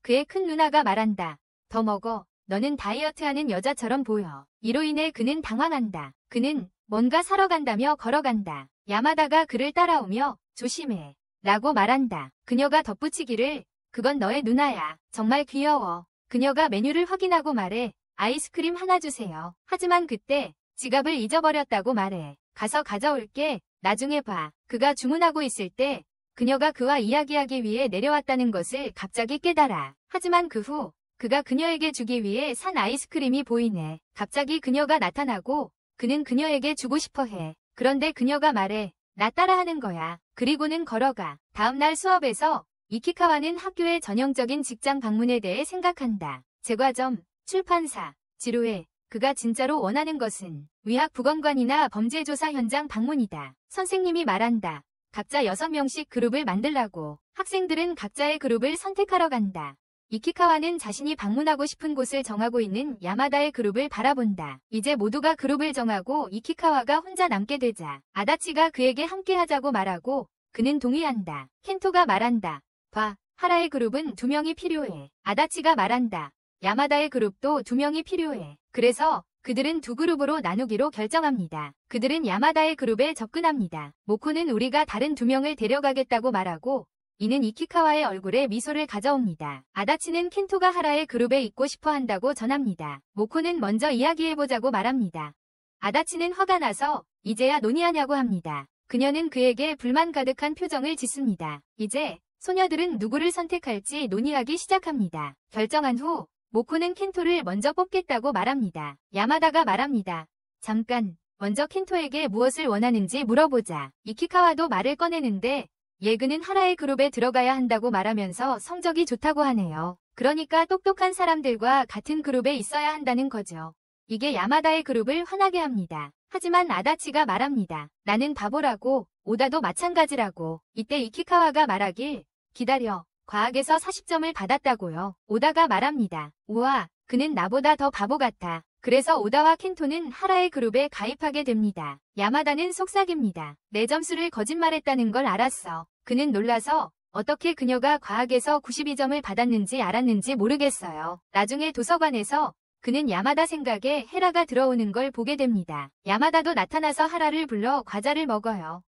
그의 큰 누나가 말한다. 더 먹어. 너는 다이어트하는 여자처럼 보여. 이로 인해 그는 당황한다. 그는 뭔가 사러 간다며 걸어간다. 야마다가 그를 따라오며 조심해 라고 말한다. 그녀가 덧붙이기를 그건 너의 누나야. 정말 귀여워. 그녀가 메뉴를 확인하고 말해 아이스크림 하나 주세요. 하지만 그때 지갑을 잊어버렸다고 말해. 가서 가져올게. 나중에 봐. 그가 주문하고 있을 때 그녀가 그와 이야기하기 위해 내려왔다는 것을 갑자기 깨달아. 하지만 그 후 그가 그녀에게 주기 위해 산 아이스크림이 보이네. 갑자기 그녀가 나타나고 그는 그녀에게 주고 싶어 해. 그런데 그녀가 말해 나 따라하는 거야. 그리고는 걸어가. 다음날 수업에서 이키카와는 학교의 전형적인 직장 방문에 대해 생각한다. 제과점, 출판사, 지루해. 그가 진짜로 원하는 것은 위학부검관이나 범죄조사 현장 방문이다. 선생님이 말한다. 각자 6명씩 그룹을 만들라고. 학생들은 각자의 그룹을 선택하러 간다. 이키카와는 자신이 방문하고 싶은 곳을 정하고 있는 야마다의 그룹을 바라본다. 이제 모두가 그룹을 정하고 이키카와가 혼자 남게 되자 아다치가 그에게 함께 하자고 말하고 그는 동의한다. 켄토가 말한다. 봐, 하라의 그룹은 2명이 필요해. 아다치가 말한다. 야마다의 그룹도 2명이 필요해. 그래서 그들은 2그룹으로 나누기로 결정합니다. 그들은 야마다의 그룹에 접근합니다. 모코는 우리가 다른 2명을 데려가겠다고 말하고 이는 이키카와의 얼굴에 미소를 가져옵니다. 아다치는 켄토가 하라의 그룹에 있고 싶어 한다고 전합니다. 모코는 먼저 이야기해보자고 말합니다. 아다치는 화가 나서 이제야 논의하냐고 합니다. 그녀는 그에게 불만 가득한 표정을 짓습니다. 이제 소녀들은 누구를 선택할지 논의하기 시작합니다. 결정한 후 모코는 켄토를 먼저 뽑겠다고 말합니다. 야마다가 말합니다. 잠깐, 먼저 켄토에게 무엇을 원하는지 물어보자. 이키카와도 말을 꺼내는데 그는 하라의 그룹에 들어가야 한다고 말하면서 성적이 좋다고 하네요. 그러니까 똑똑한 사람들과 같은 그룹에 있어야 한다는 거죠. 이게 야마다의 그룹을 화나게 합니다. 하지만 아다치가 말합니다. 나는 바보라고, 오다도 마찬가지라고. 이때 이키카와가 말하길 기다려. 과학에서 40점을 받았다고요. 오다가 말합니다. 우와, 그는 나보다 더 바보 같아. 그래서 오다와 켄토는 하라의 그룹에 가입하게 됩니다. 야마다는 속삭입니다. 내 점수를 거짓말했다는 걸 알았어. 그는 놀라서 어떻게 그녀가 과학에서 92점을 받았는지 알았는지 모르겠어요. 나중에 도서관에서 그는 야마다 생각에 헤라가 들어오는 걸 보게 됩니다. 야마다도 나타나서 하라를 불러 과자를 먹어요.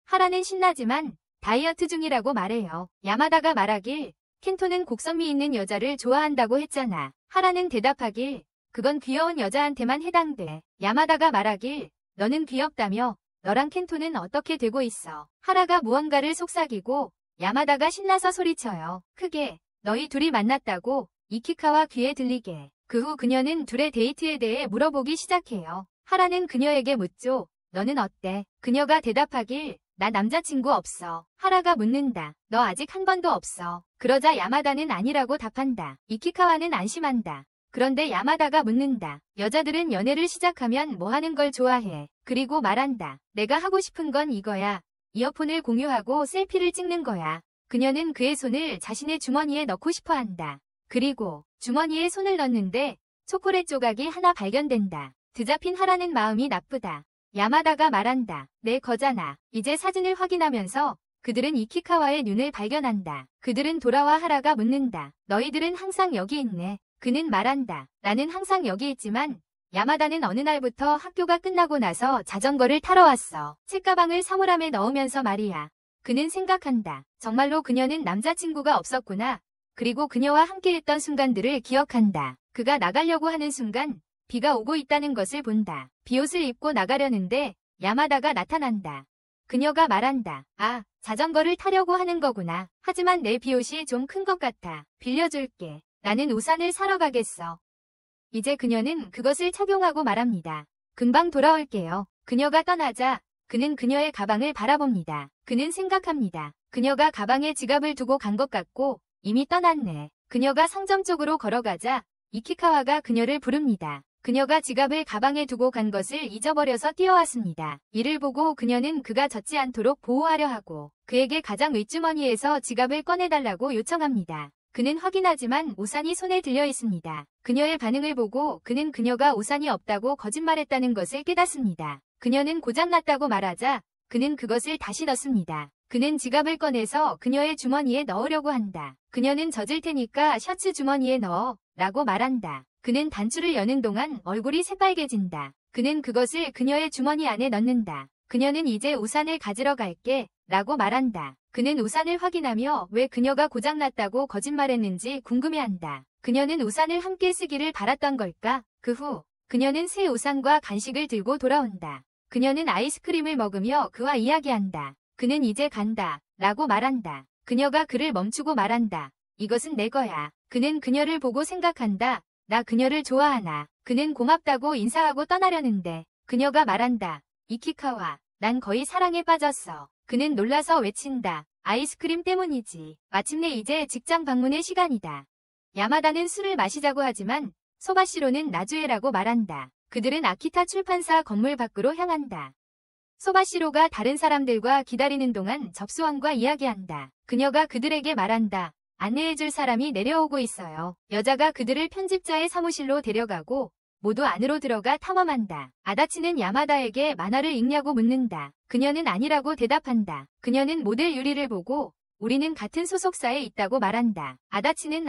하라는 신나지만 다이어트 중이라고 말해요. 야마다가 말하길 켄토는 곡선미 있는 여자를 좋아한다고 했잖아. 하라는 대답하길 그건 귀여운 여자한테만 해당돼. 야마다가 말하길 너는 귀엽다며 너랑 켄토는 어떻게 되고 있어. 하라가 무언가를 속삭이고 야마다가 신나서 소리쳐요. 크게 너희 둘이 만났다고 이키카와 귀에 들리게. 그 후 그녀는 둘의 데이트에 대해 물어보기 시작해요. 하라는 그녀에게 묻죠. 너는 어때? 그녀가 대답하길 나 남자친구 없어. 하라가 묻는다. 너 아직 한 번도 없어. 그러자 야마다는 아니라고 답한다. 이키카와는 안심한다. 그런데 야마다가 묻는다. 여자들은 연애를 시작하면 뭐 하는 걸 좋아해? 그리고 말한다. 내가 하고 싶은 건 이거야. 이어폰을 공유하고 셀피를 찍는 거야. 그녀는 그의 손을 자신의 주머니에 넣고 싶어 한다. 그리고 주머니에 손을 넣는데 초콜릿 조각이 하나 발견된다. 드잡힌 하라는 마음이 나쁘다. 야마다가 말한다. 내 거잖아. 이제 사진을 확인하면서 그들은 이키카와의 눈을 발견한다. 그들은 돌아와 하라가 묻는다. 너희들은 항상 여기 있네. 그는 말한다. 나는 항상 여기 있지만 야마다는 어느 날부터 학교가 끝나고 나서 자전거를 타러 왔어. 책가방을 사물함에 넣으면서 말이야. 그는 생각한다. 정말로 그녀는 남자친구가 없었구나. 그리고 그녀와 함께했던 순간들을 기억한다. 그가 나가려고 하는 순간 비가 오고 있다는 것을 본다. 비옷을 입고 나가려는데 야마다가 나타난다. 그녀가 말한다. 아, 자전거를 타려고 하는 거구나. 하지만 내 비옷이 좀 큰 것 같아. 빌려줄게. 나는 우산을 사러 가겠어. 이제 그녀는 그것을 착용하고 말합니다. 금방 돌아올게요. 그녀가 떠나자 그는 그녀의 가방을 바라봅니다. 그는 생각합니다. 그녀가 가방에 지갑을 두고 간 것 같고 이미 떠났네. 그녀가 상점 쪽으로 걸어가자 이키카와가 그녀를 부릅니다. 그녀가 지갑을 가방에 두고 간 것을 잊어버려서 뛰어왔습니다. 이를 보고 그녀는 그가 젖지 않도록 보호하려 하고 그에게 가장 윗주머니에서 지갑을 꺼내달라고 요청합니다. 그는 확인하지만 우산이 손에 들려 있습니다. 그녀의 반응을 보고 그는 그녀가 우산이 없다고 거짓말했다는 것을 깨닫습니다. 그녀는 고장났다고 말하자 그는 그것을 다시 넣습니다. 그는 지갑을 꺼내서 그녀의 주머니에 넣으려고 한다. 그녀는 젖을 테니까 셔츠 주머니에 넣어 라고 말한다. 그는 단추를 여는 동안 얼굴이 새빨개진다. 그는 그것을 그녀의 주머니 안에 넣는다. 그녀는 이제 우산을 가지러 갈게 라고 말한다. 그는 우산을 확인하며 왜 그녀가 고장났다고 거짓말했는지 궁금해한다. 그녀는 우산을 함께 쓰기를 바랐던 걸까? 그 후 그녀는 새 우산과 간식을 들고 돌아온다. 그녀는 아이스크림을 먹으며 그와 이야기한다. 그는 이제 간다 라고 말한다. 그녀가 그를 멈추고 말한다. 이것은 내 거야. 그는 그녀를 보고 생각한다. 나 그녀를 좋아하나. 그는 고맙다고 인사하고 떠나려는데 그녀가 말한다. 이키카와, 난 거의 사랑에 빠졌어. 그는 놀라서 외친다. 아이스크림 때문이지. 마침내 이제 직장 방문의 시간이다. 야마다는 술을 마시자고 하지만 소바시로는 나주에라고 말한다. 그들은 아키타 출판사 건물 밖으로 향한다. 소바시로가 다른 사람들과 기다리는 동안 접수원과 이야기한다. 그녀가 그들에게 말한다. 안내해줄 사람이 내려오고 있어요. 여자가 그들을 편집자의 사무실로 데려가고 모두 안으로 들어가 탐험한다. 아다치는 야마다에게 만화를 읽냐고 묻는다. 그녀는 아니라고 대답한다. 그녀는 모델 유리를 보고 우리는 같은 소속사에 있다고 말한다. 아다치는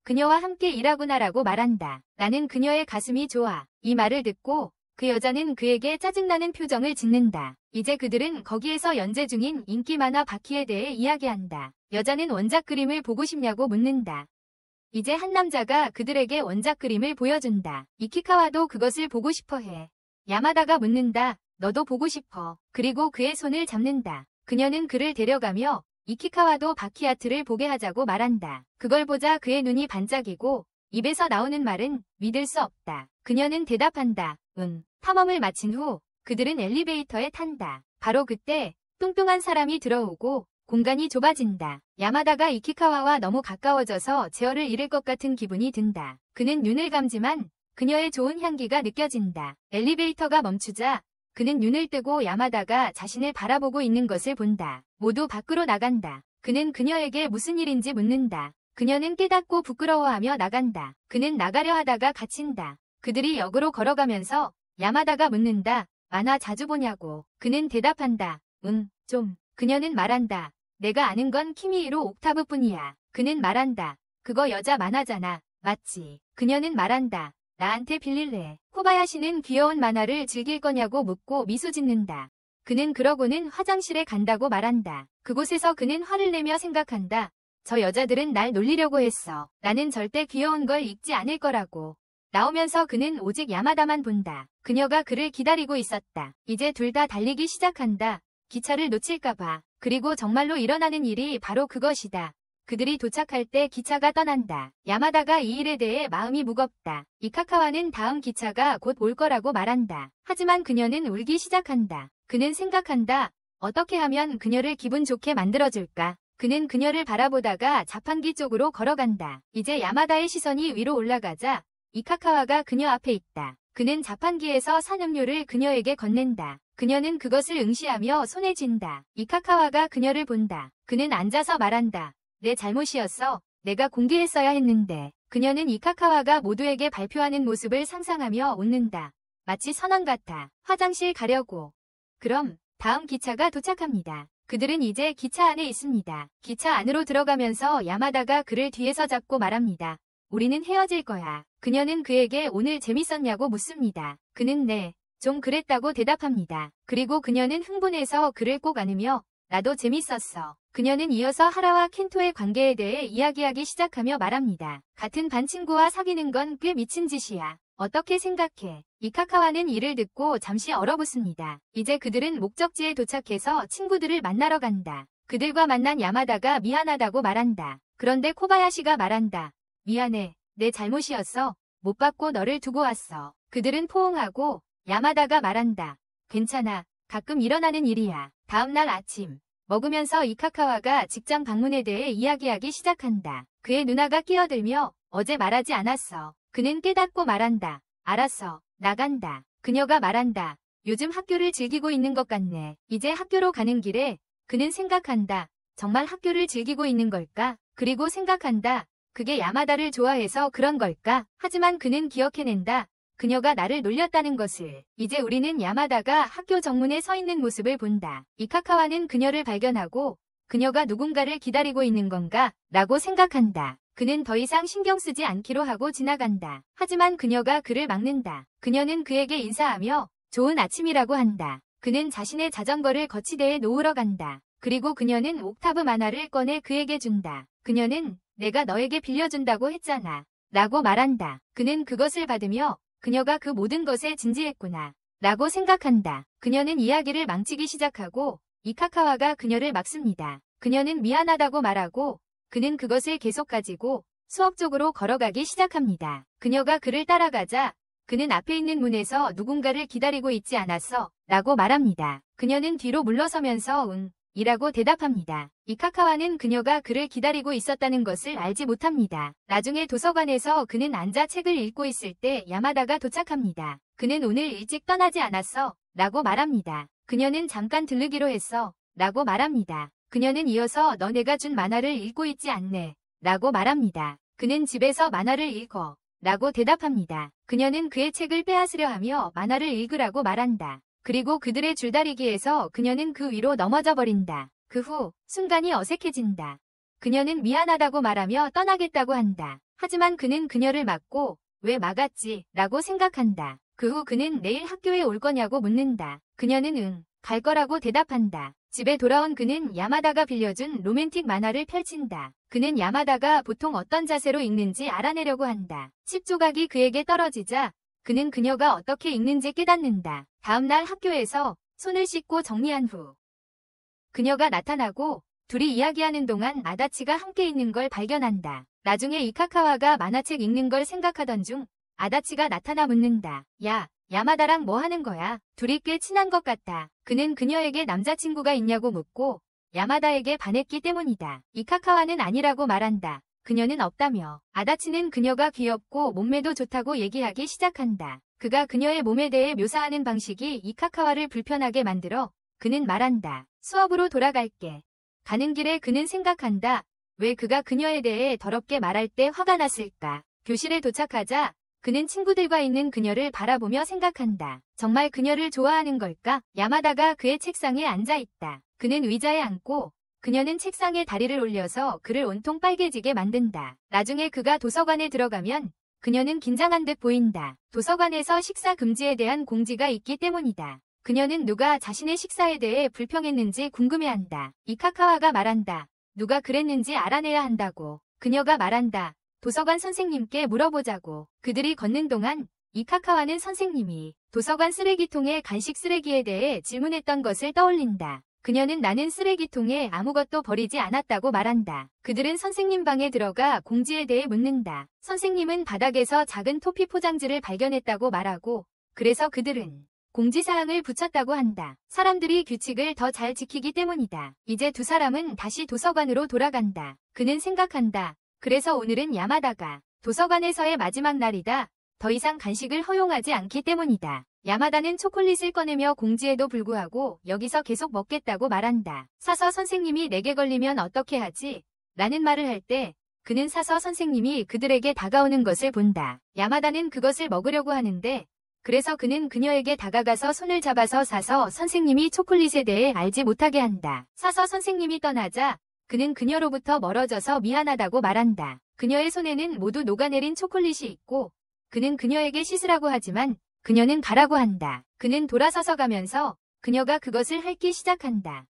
그녀와 함께 일하구나라고 말한다. 나는 그녀의 가슴이 좋아. 이 말을 듣고 그 여자는 그에게 짜증나는 표정을 짓는다. 이제 그들은 거기에서 연재 중인 인기 만화 바퀴에 대해 이야기한다. 여자는 원작 그림을 보고 싶냐고 묻는다. 이제 한 남자가 그들에게 원작 그림을 보여준다. 이키카와도 그것을 보고 싶어 해. 야마다가 묻는다. 너도 보고 싶어. 그리고 그의 손을 잡는다. 그녀는 그를 데려가며 이키카와도 바퀴아트를 보게 하자고 말한다. 그걸 보자 그의 눈이 반짝이고 입에서 나오는 말은 믿을 수 없다. 그녀는 대답한다. 응. 탐험을 마친 후 그들은 엘리베이터에 탄다. 바로 그때 뚱뚱한 사람이 들어오고 공간이 좁아진다. 야마다가 이키카와와 너무 가까워져서 제어를 잃을 것 같은 기분이 든다. 그는 눈을 감지만 그녀의 좋은 향기가 느껴진다. 엘리베이터가 멈추자 그는 눈을 뜨고 야마다가 자신을 바라보고 있는 것을 본다. 모두 밖으로 나간다. 그는 그녀에게 무슨 일인지 묻는다. 그녀는 깨닫고 부끄러워하며 나간다. 그는 나가려 하다가 갇힌다. 그들이 역으로 걸어가면서 야마다가 묻는다. 만화 자주 보냐고. 그는 대답한다. 응, 좀. 그녀는 말한다. 내가 아는 건 키미히로 옥타브뿐이야. 그는 말한다. 그거 여자 만화잖아. 맞지? 그녀는 말한다. 나한테 빌릴래. 코바야시는 귀여운 만화를 즐길 거냐고 묻고 미소 짓는다. 그는 그러고는 화장실에 간다고 말한다. 그곳에서 그는 화를 내며 생각한다. 저 여자들은 날 놀리려고 했어. 나는 절대 귀여운 걸 읽지 않을 거라고. 나오면서 그는 오직 야마다만 본다. 그녀가 그를 기다리고 있었다. 이제 둘 다 달리기 시작한다. 기차를 놓칠까봐. 그리고 정말로 일어나는 일이 바로 그것이다. 그들이 도착할 때 기차가 떠난다. 야마다가 이 일에 대해 마음이 무겁다. 이카카와는 다음 기차가 곧 올 거라고 말한다. 하지만 그녀는 울기 시작한다. 그는 생각한다. 어떻게 하면 그녀를 기분 좋게 만들어줄까? 그는 그녀를 바라보다가 자판기 쪽으로 걸어간다. 이제 야마다의 시선이 위로 올라가자 이카카와가 그녀 앞에 있다. 그는 자판기에서 산 음료를 그녀에게 건넨다. 그녀는 그것을 응시하며 손에 쥔다. 이카카와가 그녀를 본다. 그는 앉아서 말한다. 내 잘못이었어. 내가 공개했어야 했는데. 그녀는 이카카와가 모두에게 발표하는 모습을 상상하며 웃는다. 마치 선왕 같아. 화장실 가려고. 그럼 다음 기차가 도착합니다. 그들은 이제 기차 안에 있습니다. 기차 안으로 들어가면서 야마다가 그를 뒤에서 잡고 말합니다. 우리는 헤어질 거야. 그녀는 그에게 오늘 재밌었냐고 묻습니다. 그는 네, 좀 그랬다고 대답합니다. 그리고 그녀는 흥분해서 그를 꼭 안으며 나도 재밌었어. 그녀는 이어서 하라와 켄토의 관계에 대해 이야기하기 시작하며 말합니다. 같은 반 친구와 사귀는 건 꽤 미친 짓이야. 어떻게 생각해? 이카카와는 이를 듣고 잠시 얼어붙습니다. 이제 그들은 목적지에 도착해서 친구들을 만나러 간다. 그들과 만난 야마다가 미안하다고 말한다. 그런데 코바야시가 말한다. 미안해. 내 잘못이었어. 못 받고 너를 두고 왔어. 그들은 포옹하고 야마다가 말한다. 괜찮아. 가끔 일어나는 일이야. 다음날 아침. 먹으면서 이카카와가 직장 방문에 대해 이야기하기 시작한다. 그의 누나가 끼어들며 어제 말하지 않았어. 그는 깨닫고 말한다. 알았어. 나간다. 그녀가 말한다. 요즘 학교를 즐기고 있는 것 같네. 이제 학교로 가는 길에 그는 생각한다. 정말 학교를 즐기고 있는 걸까? 그리고 생각한다. 그게 야마다를 좋아해서 그런 걸까? 하지만 그는 기억해낸다. 그녀가 나를 놀렸다는 것을. 이제 우리는 야마다가 학교 정문에 서 있는 모습을 본다. 이카카와는 그녀를 발견하고 그녀가 누군가를 기다리고 있는 건가? 라고 생각한다. 그는 더 이상 신경 쓰지 않기로 하고 지나간다. 하지만 그녀가 그를 막는다. 그녀는 그에게 인사하며 좋은 아침이라고 한다. 그는 자신의 자전거를 거치대에 놓으러 간다. 그리고 그녀는 옥타브 만화를 꺼내 그에게 준다. 그녀는 내가 너에게 빌려준다고 했잖아. 라고 말한다. 그는 그것을 받으며 그녀가 그 모든 것에 진지했구나. 라고 생각한다. 그녀는 이야기를 망치기 시작하고 이카카와가 그녀를 막습니다. 그녀는 미안하다고 말하고 그는 그것을 계속 가지고 수업쪽으로 걸어가기 시작합니다. 그녀가 그를 따라가자 그는 앞에 있는 문에서 누군가를 기다리고 있지 않았어 라고 말합니다. 그녀는 뒤로 물러서면서 응 이라고 대답합니다. 이카카와는 그녀가 그를 기다리고 있었다는 것을 알지 못합니다. 나중에 도서관에서 그는 앉아 책을 읽고 있을 때 야마다가 도착합니다. 그는 오늘 일찍 떠나지 않았어 라고 말합니다. 그녀는 잠깐 들르기로 했어 라고 말합니다. 그녀는 이어서 너 내가 준 만화를 읽고 있지 않네 라고 말합니다. 그는 집에서 만화를 읽어 라고 대답합니다. 그녀는 그의 책을 빼앗으려 하며 만화를 읽으라고 말한다. 그리고 그들의 줄다리기에서 그녀는 그 위로 넘어져 버린다. 그 후 순간이 어색해진다. 그녀는 미안하다고 말하며 떠나겠다고 한다. 하지만 그는 그녀를 막고 왜 막았지? 라고 생각한다. 그 후 그는 내일 학교에 올 거냐고 묻는다. 그녀는 응, 갈 거라고 대답한다. 집에 돌아온 그는 야마다가 빌려준 로맨틱 만화를 펼친다. 그는 야마다가 보통 어떤 자세로 읽는지 알아내려고 한다. 10조각이 그에게 떨어지자 그는 그녀가 어떻게 읽는지 깨닫는다. 다음날 학교에서 손을 씻고 정리한 후 그녀가 나타나고 둘이 이야기하는 동안 아다치가 함께 있는 걸 발견한다. 나중에 이카카와가 만화책 읽는 걸 생각하던 중 아다치가 나타나 묻는다. 야, 야마다랑 뭐 하는 거야? 둘이 꽤 친한 것 같다. 그는 그녀에게 남자친구가 있냐고 묻고 야마다에게 반했기 때문이다. 이카카와는 아니라고 말한다. 그녀는 없다며. 아다치는 그녀가 귀엽고 몸매도 좋다고 얘기하기 시작한다. 그가 그녀의 몸에 대해 묘사하는 방식이 이카카와를 불편하게 만들어 그는 말한다. 수업으로 돌아갈게. 가는 길에 그는 생각한다. 왜 그가 그녀에 대해 더럽게 말할 때 화가 났을까? 교실에 도착하자 그는 친구들과 있는 그녀를 바라보며 생각한다. 정말 그녀를 좋아하는 걸까? 야마다가 그의 책상에 앉아 있다. 그는 의자에 앉고 그녀는 책상에 다리를 올려서 그를 온통 빨개지게 만든다. 나중에 그가 도서관에 들어가면 그녀는 긴장한 듯 보인다. 도서관에서 식사 금지에 대한 공지가 있기 때문이다. 그녀는 누가 자신의 식사에 대해 불평했는지 궁금해한다. 이카카와가 말한다. 누가 그랬는지 알아내야 한다고. 그녀가 말한다. 도서관 선생님께 물어보자고. 그들이 걷는 동안 이카카와는 선생님이 도서관 쓰레기통의 간식 쓰레기에 대해 질문했던 것을 떠올린다. 그녀는 나는 쓰레기통에 아무것도 버리지 않았다고 말한다. 그들은 선생님 방에 들어가 공지에 대해 묻는다. 선생님은 바닥에서 작은 토피 포장지를 발견했다고 말하고 그래서 그들은 공지사항을 붙였다고 한다. 사람들이 규칙을 더 잘 지키기 때문이다. 이제 두 사람은 다시 도서관으로 돌아간다. 그는 생각한다. 그래서 오늘은 야마다가 도서관에서의 마지막 날이다. 더 이상 간식을 허용하지 않기 때문이다. 야마다는 초콜릿을 꺼내며 공지에도 불구하고 여기서 계속 먹겠다고 말한다. 사서 선생님이 내게 걸리면 어떻게 하지? 라는 말을 할 때 그는 사서 선생님이 그들에게 다가오는 것을 본다. 야마다는 그것을 먹으려고 하는데 그래서 그는 그녀에게 다가가서 손을 잡아서 사서 선생님이 초콜릿에 대해 알지 못하게 한다. 사서 선생님이 떠나자 그는 그녀로부터 멀어져서 미안하다고 말한다. 그녀의 손에는 모두 녹아내린 초콜릿이 있고 그는 그녀에게 씻으라고 하지만 그녀는 가라고 한다. 그는 돌아서서 가면서 그녀가 그것을 핥기 시작한다.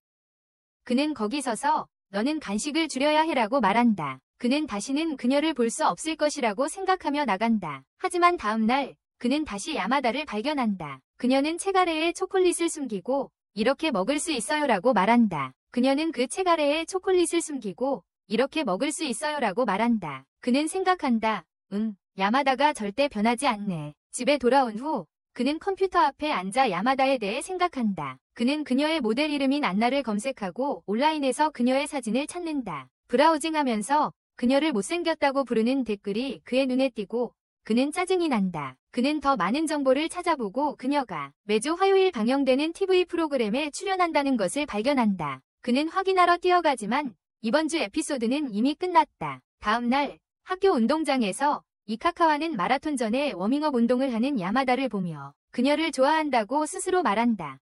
그는 거기 서서 너는 간식을 줄여야 해라고 말한다. 그는 다시는 그녀를 볼 수 없을 것이라고 생각하며 나간다. 하지만 다음날 그는 다시 야마다를 발견한다. 그녀는 책 아래에 초콜릿을 숨기고 이렇게 먹을 수 있어요라고 말한다. 그녀는 그 책 아래에 초콜릿을 숨기고 이렇게 먹을 수 있어요라고 말한다. 그는 생각한다. 야마다가 절대 변하지 않네. 집에 돌아온 후 그는 컴퓨터 앞에 앉아 야마다에 대해 생각한다. 그는 그녀의 모델 이름인 안나를 검색하고 온라인에서 그녀의 사진을 찾는다. 브라우징하면서 그녀를 못생겼다고 부르는 댓글이 그의 눈에 띄고 그는 짜증이 난다. 그는 더 많은 정보를 찾아보고 그녀가 매주 화요일 방영되는 TV 프로그램에 출연한다는 것을 발견한다. 그는 확인하러 뛰어가지만 이번 주 에피소드는 이미 끝났다. 다음 날 학교 운동장에서 이카카와는 마라톤 전에 워밍업 운동을 하는 야마다를 보며 그녀를 좋아한다고 스스로 말한다.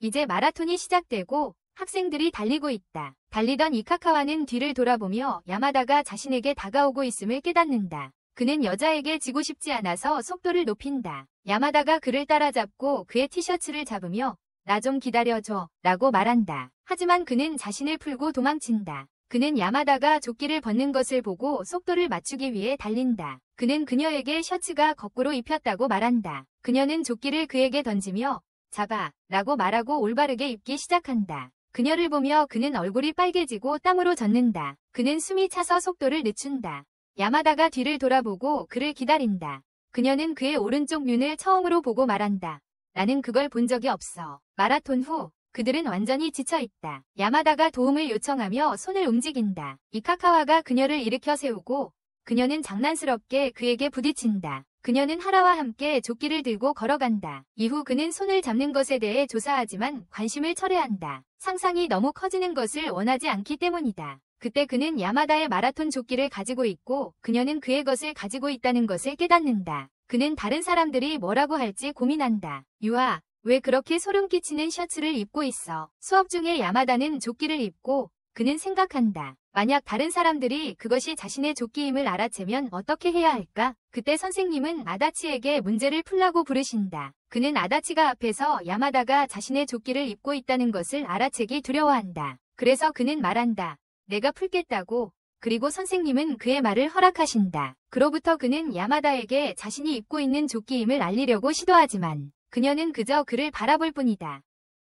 이제 마라톤이 시작되고 학생들이 달리고 있다. 달리던 이카카와는 뒤를 돌아보며 야마다가 자신에게 다가오고 있음을 깨닫는다. 그는 여자에게 지고 싶지 않아서 속도를 높인다. 야마다가 그를 따라잡고 그의 티셔츠를 잡으며 나 좀 기다려줘 라고 말한다. 하지만 그는 자신을 풀고 도망친다. 그는 야마다가 조끼를 벗는 것을 보고 속도를 맞추기 위해 달린다. 그는 그녀에게 셔츠가 거꾸로 입혔다고 말한다. 그녀는 조끼를 그에게 던지며 잡아 라고 말하고 올바르게 입기 시작한다. 그녀를 보며 그는 얼굴이 빨개지고 땀으로 젖는다. 그는 숨이 차서 속도를 늦춘다. 야마다가 뒤를 돌아보고 그를 기다린다. 그녀는 그의 오른쪽 눈을 처음으로 보고 말한다. 나는 그걸 본 적이 없어. 마라톤 후 그들은 완전히 지쳐있다. 야마다가 도움을 요청하며 손을 움직인다. 이카카와가 그녀를 일으켜 세우고 그녀는 장난스럽게 그에게 부딪힌다. 그녀는 하라와 함께 조끼를 들고 걸어간다. 이후 그는 손을 잡는 것에 대해 조사하지만 관심을 철회한다. 상상이 너무 커지는 것을 원하지 않기 때문이다. 그때 그는 야마다의 마라톤 조끼를 가지고 있고 그녀는 그의 것을 가지고 있다는 것을 깨닫는다. 그는 다른 사람들이 뭐라고 할지 고민한다. 유아, 왜 그렇게 소름 끼치는 셔츠를 입고 있어? 수업 중에 야마다는 조끼를 입고 그는 생각한다. 만약 다른 사람들이 그것이 자신의 조끼임을 알아채면 어떻게 해야 할까? 그때 선생님은 아다치에게 문제를 풀라고 부르신다. 그는 아다치가 앞에서 야마다가 자신의 조끼를 입고 있다는 것을 알아채기 두려워한다. 그래서 그는 말한다. 내가 풀겠다고. 그리고 선생님은 그의 말을 허락하신다. 그로부터 그는 야마다에게 자신이 입고 있는 조끼임을 알리려고 시도하지만 그녀는 그저 그를 바라볼 뿐이다.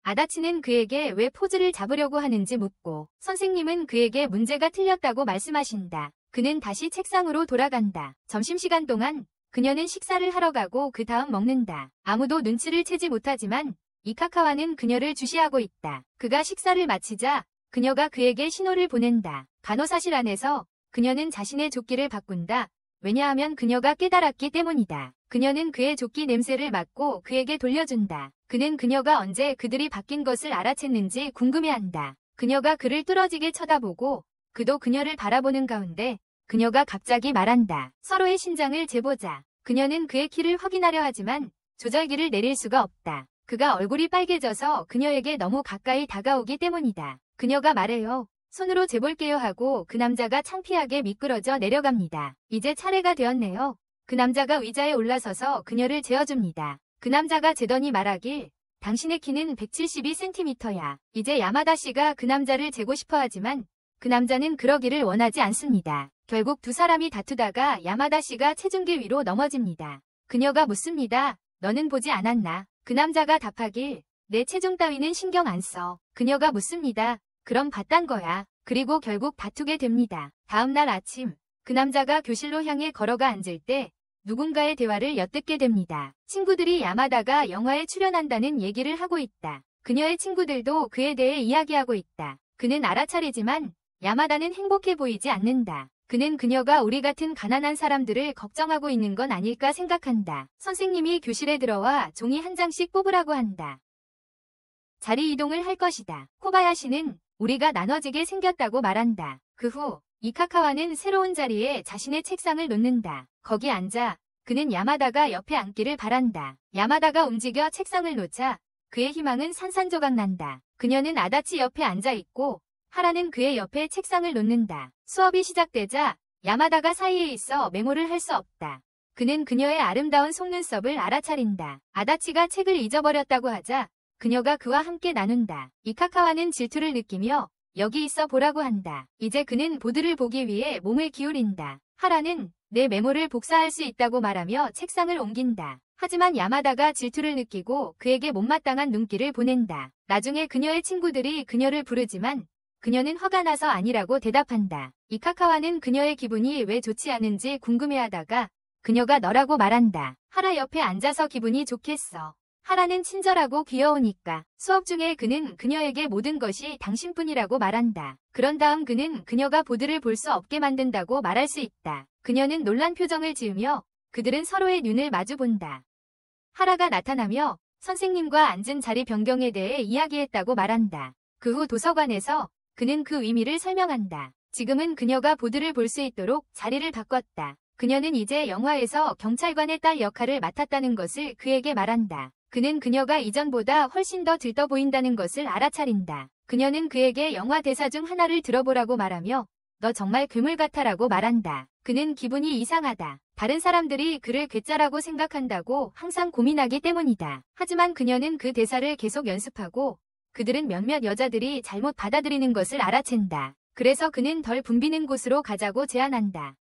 아다치는 그에게 왜 포즈를 잡으려고 하는지 묻고 선생님은 그에게 문제가 틀렸다고 말씀하신다. 그는 다시 책상으로 돌아간다. 점심시간 동안 그녀는 식사를 하러 가고 그 다음 먹는다. 아무도 눈치를 채지 못하지만 이카카와는 그녀를 주시하고 있다. 그가 식사를 마치자 그녀가 그에게 신호를 보낸다. 간호사실 안에서 그녀는 자신의 조끼를 바꾼다. 왜냐하면 그녀가 깨달았기 때문이다. 그녀는 그의 조끼 냄새를 맡고 그에게 돌려준다. 그는 그녀가 언제 그들이 바뀐 것을 알아챘는지 궁금해한다. 그녀가 그를 뚫어지게 쳐다보고 그도 그녀를 바라보는 가운데 그녀가 갑자기 말한다. 서로의 신장을 재보자. 그녀는 그의 키를 확인하려 하지만 조절기를 내릴 수가 없다. 그가 얼굴이 빨개져서 그녀에게 너무 가까이 다가오기 때문이다. 그녀가 말해요. 손으로 재볼게요 하고 그 남자가 창피하게 미끄러져 내려갑니다. 이제 차례가 되었네요. 그 남자가 의자에 올라서서 그녀를 재어줍니다. 그 남자가 재더니 말하길 당신의 키는 172cm야. 이제 야마다 씨가 그 남자를 재고 싶어 하지만 그 남자는 그러기를 원하지 않습니다. 결국 두 사람이 다투다가 야마다 씨가 체중계 위로 넘어집니다. 그녀가 묻습니다. 너는 보지 않았나? 그 남자가 답하길 내 체중 따위는 신경 안 써. 그녀가 묻습니다. 그럼 봤단 거야. 그리고 결국 다투게 됩니다. 다음 날 아침 그 남자가 교실로 향해 걸어가 앉을 때 누군가의 대화를 엿듣게 됩니다. 친구들이 야마다가 영화에 출연한다는 얘기를 하고 있다. 그녀의 친구들도 그에 대해 이야기하고 있다. 그는 알아차리지만 야마다는 행복해 보이지 않는다. 그는 그녀가 우리 같은 가난한 사람들을 걱정하고 있는 건 아닐까 생각한다. 선생님이 교실에 들어와 종이 한 장씩 뽑으라고 한다. 자리 이동을 할 것이다. 코바야시는 우리가 나눠지게 생겼다고 말한다. 그 후 이카카와는 새로운 자리에 자신의 책상을 놓는다. 거기 앉아 그는 야마다가 옆에 앉기를 바란다. 야마다가 움직여 책상을 놓자 그의 희망은 산산조각난다. 그녀는 아다치 옆에 앉아 있고 하라는 그의 옆에 책상을 놓는다. 수업이 시작되자 야마다가 사이에 있어 메모를 할 수 없다. 그는 그녀의 아름다운 속눈썹을 알아차린다. 아다치가 책을 잊어버렸다고 하자 그녀가 그와 함께 나눈다. 이카카와는 질투를 느끼며 여기 있어 보라고 한다. 이제 그는 보드를 보기 위해 몸을 기울인다. 하라는 내 메모를 복사할 수 있다고 말하며 책상을 옮긴다. 하지만 야마다가 질투를 느끼고 그에게 못마땅한 눈길을 보낸다. 나중에 그녀의 친구들이 그녀를 부르지만 그녀는 화가 나서 아니라고 대답한다. 이카카와는 그녀의 기분이 왜 좋지 않은지 궁금해하다가 그녀가 너라고 말한다. 하라 옆에 앉아서 기분이 좋겠어. 하라는 친절하고 귀여우니까. 수업 중에 그는 그녀에게 모든 것이 당신뿐이라고 말한다. 그런 다음 그는 그녀가 보드를 볼 수 없게 만든다고 말할 수 있다. 그녀는 놀란 표정을 지으며 그들은 서로의 눈을 마주본다. 하라가 나타나며 선생님과 앉은 자리 변경에 대해 이야기했다고 말한다. 그 후 도서관에서 그는 그 의미를 설명한다. 지금은 그녀가 보드를 볼 수 있도록 자리를 바꿨다. 그녀는 이제 영화에서 경찰관의 딸 역할을 맡았다는 것을 그에게 말한다. 그는 그녀가 이전보다 훨씬 더 들떠 보인다는 것을 알아차린다. 그녀는 그에게 영화 대사 중 하나를 들어보라고 말하며 너 정말 괴물 같아라고 말한다. 그는 기분이 이상하다. 다른 사람들이 그를 괴짜라고 생각한다고 항상 고민하기 때문이다. 하지만 그녀는 그 대사를 계속 연습하고 그들은 몇몇 여자들이 잘못 받아들이는 것을 알아챈다. 그래서 그는 덜 붐비는 곳으로 가자고 제안한다.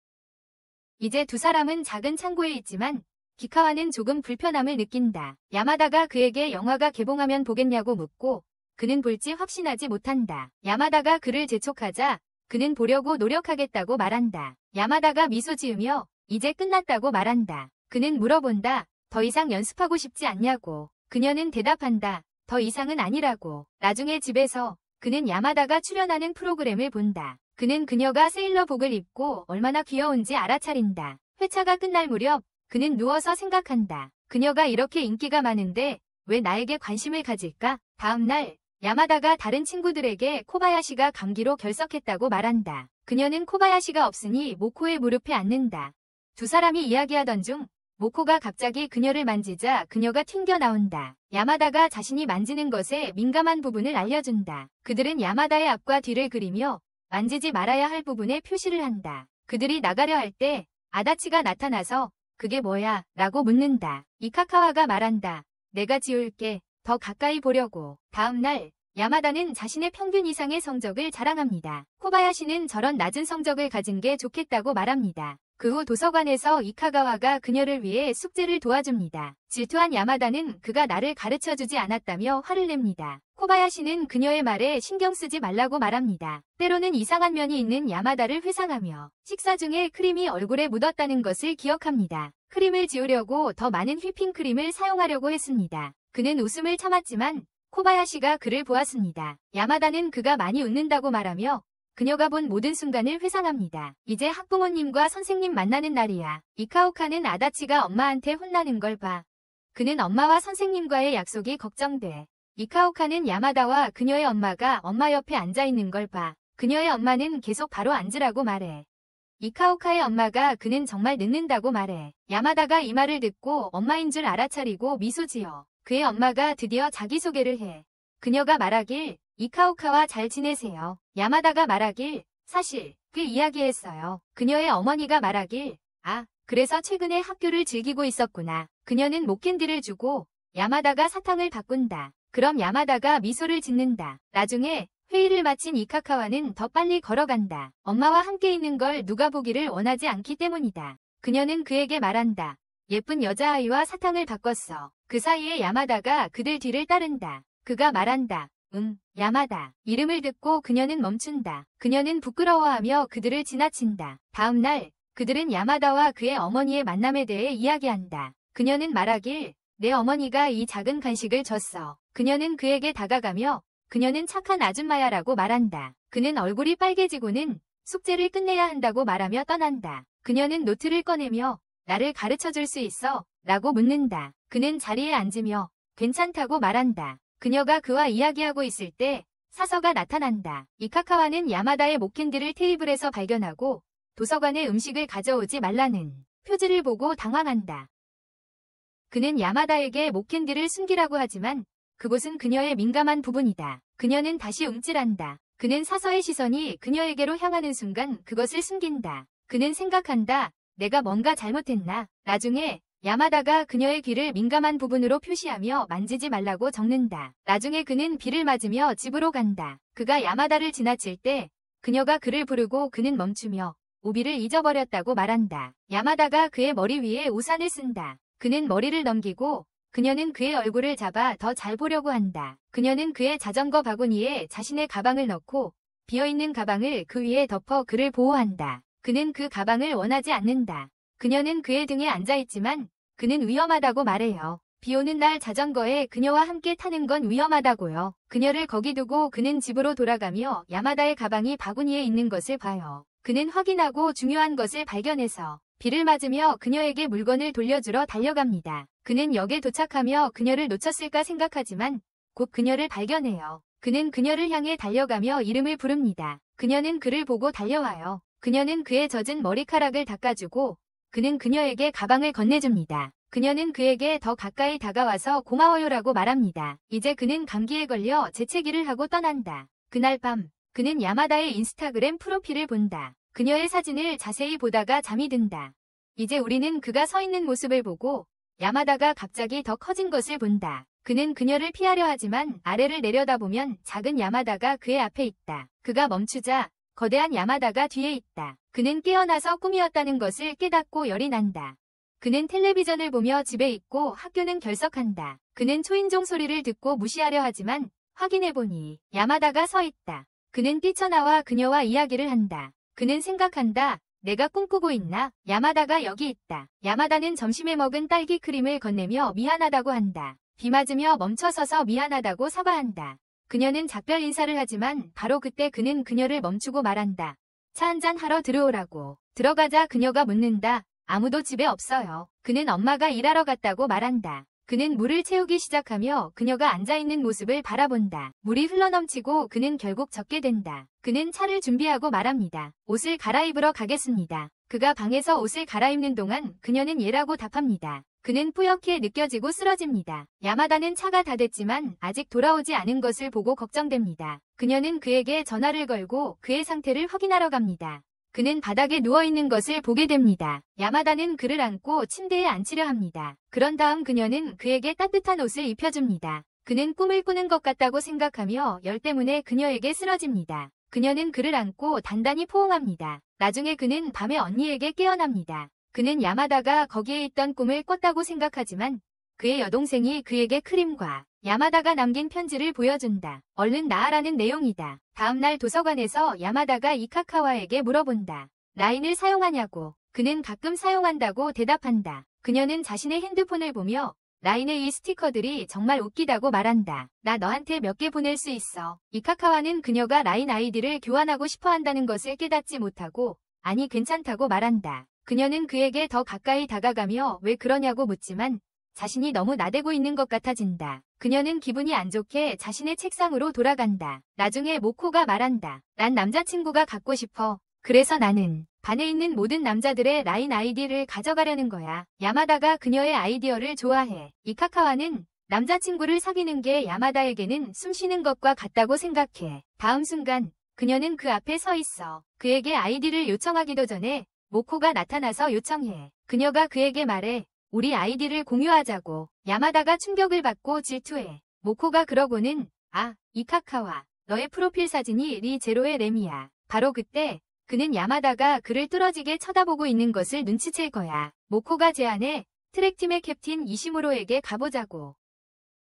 이제 두 사람은 작은 창고에 있지만 기카와는 조금 불편함을 느낀다. 야마다가 그에게 영화가 개봉하면 보겠냐고 묻고 그는 볼지 확신하지 못한다. 야마다가 그를 재촉하자 그는 보려고 노력하겠다고 말한다. 야마다가 미소 지으며 이제 끝났다고 말한다. 그는 물어본다. 더 이상 연습하고 싶지 않냐고. 그녀는 대답한다. 더 이상은 아니라고. 나중에 집에서 그는 야마다가 출연하는 프로그램을 본다. 그는 그녀가 세일러복을 입고 얼마나 귀여운지 알아차린다. 회차가 끝날 무렵 그는 누워서 생각한다. 그녀가 이렇게 인기가 많은데 왜 나에게 관심을 가질까? 다음 날 야마다가 다른 친구들에게 코바야시가 감기로 결석했다고 말한다. 그녀는 코바야시가 없으니 모코의 무릎에 앉는다. 두 사람이 이야기하던 중 모코가 갑자기 그녀를 만지자 그녀가 튕겨 나온다. 야마다가 자신이 만지는 것에 민감한 부분을 알려준다. 그들은 야마다의 앞과 뒤를 그리며 만지지 말아야 할 부분에 표시를 한다. 그들이 나가려 할 때 아다치가 나타나서 그게 뭐야? 라고 묻는다. 이카카와가 말한다. 내가 지울게. 더 가까이 보려고. 다음 날 야마다는 자신의 평균 이상의 성적을 자랑합니다. 코바야시는 저런 낮은 성적을 가진 게 좋겠다고 말합니다. 그 후 도서관에서 이카가와가 그녀를 위해 숙제를 도와줍니다. 질투한 야마다는 그가 나를 가르쳐주지 않았다며 화를 냅니다. 코바야시는 그녀의 말에 신경 쓰지 말라고 말합니다. 때로는 이상한 면이 있는 야마다를 회상하며 식사 중에 크림이 얼굴에 묻었다는 것을 기억합니다. 크림을 지우려고 더 많은 휘핑크림을 사용하려고 했습니다. 그는 웃음을 참았지만 코바야시가 그를 보았습니다. 야마다는 그가 많이 웃는다고 말하며 그녀가 본 모든 순간을 회상합니다. 이제 학부모님과 선생님 만나는 날이야. 이카오카는 아다치가 엄마한테 혼나는 걸 봐. 그는 엄마와 선생님과의 약속이 걱정돼. 이카오카는 야마다와 그녀의 엄마가 엄마 옆에 앉아있는 걸 봐. 그녀의 엄마는 계속 바로 앉으라고 말해. 이카오카의 엄마가 그는 정말 늦는다고 말해. 야마다가 이 말을 듣고 엄마인 줄 알아차리고 미소 지어. 그의 엄마가 드디어 자기소개를 해. 그녀가 말하길 이카오카와 잘 지내세요. 야마다가 말하길 사실 그 이야기했어요. 그녀의 어머니가 말하길 아 그래서 최근에 학교를 즐기고 있었구나. 그녀는 목캔디를 주고 야마다가 사탕을 바꾼다. 그럼 야마다가 미소를 짓는다. 나중에 회의를 마친 이카카와는 더 빨리 걸어간다. 엄마와 함께 있는 걸 누가 보기를 원하지 않기 때문이다. 그녀는 그에게 말한다. 예쁜 여자아이와 사탕을 바꿨어. 그 사이에 야마다가 그들 뒤를 따른다. 그가 말한다. 야마다. 이름을 듣고 그녀는 멈춘다. 그녀는 부끄러워하며 그들을 지나친다. 다음 날 그들은 야마다와 그의 어머니의 만남에 대해 이야기한다. 그녀는 말하길 내 어머니가 이 작은 간식을 줬어. 그녀는 그에게 다가가며 그녀는 착한 아줌마야라고 말한다. 그는 얼굴이 빨개지고는 숙제를 끝내야 한다고 말하며 떠난다. 그녀는 노트를 꺼내며 나를 가르쳐줄 수 있어? 라고 묻는다. 그는 자리에 앉으며 괜찮다고 말한다. 그녀가 그와 이야기하고 있을 때 사서가 나타난다. 이카카와는 야마다의 목캔디를 테이블에서 발견하고 도서관에 음식을 가져오지 말라는 표지를 보고 당황한다. 그는 야마다에게 목캔디를 숨기라고 하지만 그곳은 그녀의 민감한 부분이다. 그녀는 다시 움찔한다. 그는 사서의 시선이 그녀에게로 향하는 순간 그것을 숨긴다. 그는 생각한다. 내가 뭔가 잘못했나? 나중에 야마다가 그녀의 귀를 민감한 부분으로 표시하며 만지지 말라고 적는다. 나중에 그는 비를 맞으며 집으로 간다. 그가 야마다를 지나칠 때 그녀가 그를 부르고 그는 멈추며 우비를 잊어버렸다고 말한다. 야마다가 그의 머리 위에 우산을 쓴다. 그는 머리를 넘기고 그녀는 그의 얼굴을 잡아 더 잘 보려고 한다. 그녀는 그의 자전거 바구니에 자신의 가방을 넣고 비어있는 가방을 그 위에 덮어 그를 보호한다. 그는 그 가방을 원하지 않는다. 그녀는 그의 등에 앉아있지만 그는 위험하다고 말해요. 비 오는 날 자전거에 그녀와 함께 타는 건 위험하다고요. 그녀를 거기 두고 그는 집으로 돌아가며 야마다의 가방이 바구니에 있는 것을 봐요. 그는 확인하고 중요한 것을 발견해서 비를 맞으며 그녀에게 물건을 돌려주러 달려갑니다. 그는 역에 도착하며 그녀를 놓쳤을까 생각하지만 곧 그녀를 발견해요. 그는 그녀를 향해 달려가며 이름을 부릅니다. 그녀는 그를 보고 달려와요. 그녀는 그의 젖은 머리카락을 닦아주고 그는 그녀에게 가방을 건네줍니다. 그녀는 그에게 더 가까이 다가와서 고마워요라고 말합니다. 이제 그는 감기에 걸려 재채기를 하고 떠난다. 그날 밤 그는 야마다의 인스타그램 프로필을 본다. 그녀의 사진을 자세히 보다가 잠이 든다. 이제 우리는 그가 서 있는 모습을 보고 야마다가 갑자기 더 커진 것을 본다. 그는 그녀를 피하려 하지만 아래를 내려다보면 작은 야마다가 그의 앞에 있다. 그가 멈추자 거대한 야마다가 뒤에 있다. 그는 깨어나서 꿈이었다는 것을 깨닫고 열이 난다. 그는 텔레비전을 보며 집에 있고 학교는 결석한다. 그는 초인종 소리를 듣고 무시하려 하지만 확인해보니 야마다가 서 있다. 그는 뛰쳐나와 그녀와 이야기를 한다. 그는 생각한다. 내가 꿈꾸고 있나? 야마다가 여기 있다. 야마다는 점심에 먹은 딸기 크림을 건네며 미안하다고 한다. 비 맞으며 멈춰서서 미안하다고 사과한다. 그녀는 작별 인사를 하지만 바로 그때 그는 그녀를 멈추고 말한다. 차 한잔 하러 들어오라고. 들어가자 그녀가 묻는다. 아무도 집에 없어요. 그는 엄마가 일하러 갔다고 말한다. 그는 물을 채우기 시작하며 그녀가 앉아있는 모습을 바라본다. 물이 흘러넘치고 그는 결국 젖게 된다. 그는 차를 준비하고 말합니다. 옷을 갈아입으러 가겠습니다. 그가 방에서 옷을 갈아입는 동안 그녀는 예라고 답합니다. 그는 뿌옇게 느껴지고 쓰러집니다. 야마다는 차가 다 됐지만 아직 돌아오지 않은 것을 보고 걱정됩니다. 그녀는 그에게 전화를 걸고 그의 상태를 확인하러 갑니다. 그는 바닥에 누워있는 것을 보게 됩니다. 야마다는 그를 안고 침대에 앉히려 합니다. 그런 다음 그녀는 그에게 따뜻한 옷을 입혀줍니다. 그는 꿈을 꾸는 것 같다고 생각하며 열 때문에 그녀에게 쓰러집니다. 그녀는 그를 안고 단단히 포옹합니다. 나중에 그는 밤에 언니에게 깨어납니다. 그는 야마다가 거기에 있던 꿈을 꿨다고 생각하지만 그의 여동생이 그에게 크림과 야마다가 남긴 편지를 보여준다. 얼른 나아라는 내용이다. 다음날 도서관에서 야마다가 이카카와에게 물어본다. 라인을 사용하냐고. 그는 가끔 사용한다고 대답한다. 그녀는 자신의 핸드폰을 보며 라인의 이 스티커들이 정말 웃기다고 말한다. 나 너한테 몇 개 보낼 수 있어. 이카카와는 그녀가 라인 아이디를 교환하고 싶어 한다는 것을 깨닫지 못하고 아니 괜찮다고 말한다. 그녀는 그에게 더 가까이 다가가며 왜 그러냐고 묻지만 자신이 너무 나대고 있는 것 같아진다. 그녀는 기분이 안 좋게 자신의 책상으로 돌아간다. 나중에 모코가 말한다. 난 남자친구가 갖고 싶어. 그래서 나는 반에 있는 모든 남자들의 라인 아이디를 가져가려는 거야. 야마다가 그녀의 아이디어를 좋아해. 이카카와는 남자친구를 사귀는 게 야마다에게는 숨쉬는 것과 같다고 생각해. 다음 순간 그녀는 그 앞에 서 있어. 그에게 아이디를 요청하기도 전에 모코가 나타나서 요청해. 그녀가 그에게 말해. 우리 아이디를 공유하자고. 야마다가 충격을 받고 질투해. 모코가 그러고는 이카카와 너의 프로필 사진이 리제로의 램이야. 바로 그때 그는 야마다가 그를 뚫어지게 쳐다보고 있는 것을 눈치챌 거야. 모코가 제안해. 트랙팀의 캡틴 이시무로에게 가보자고.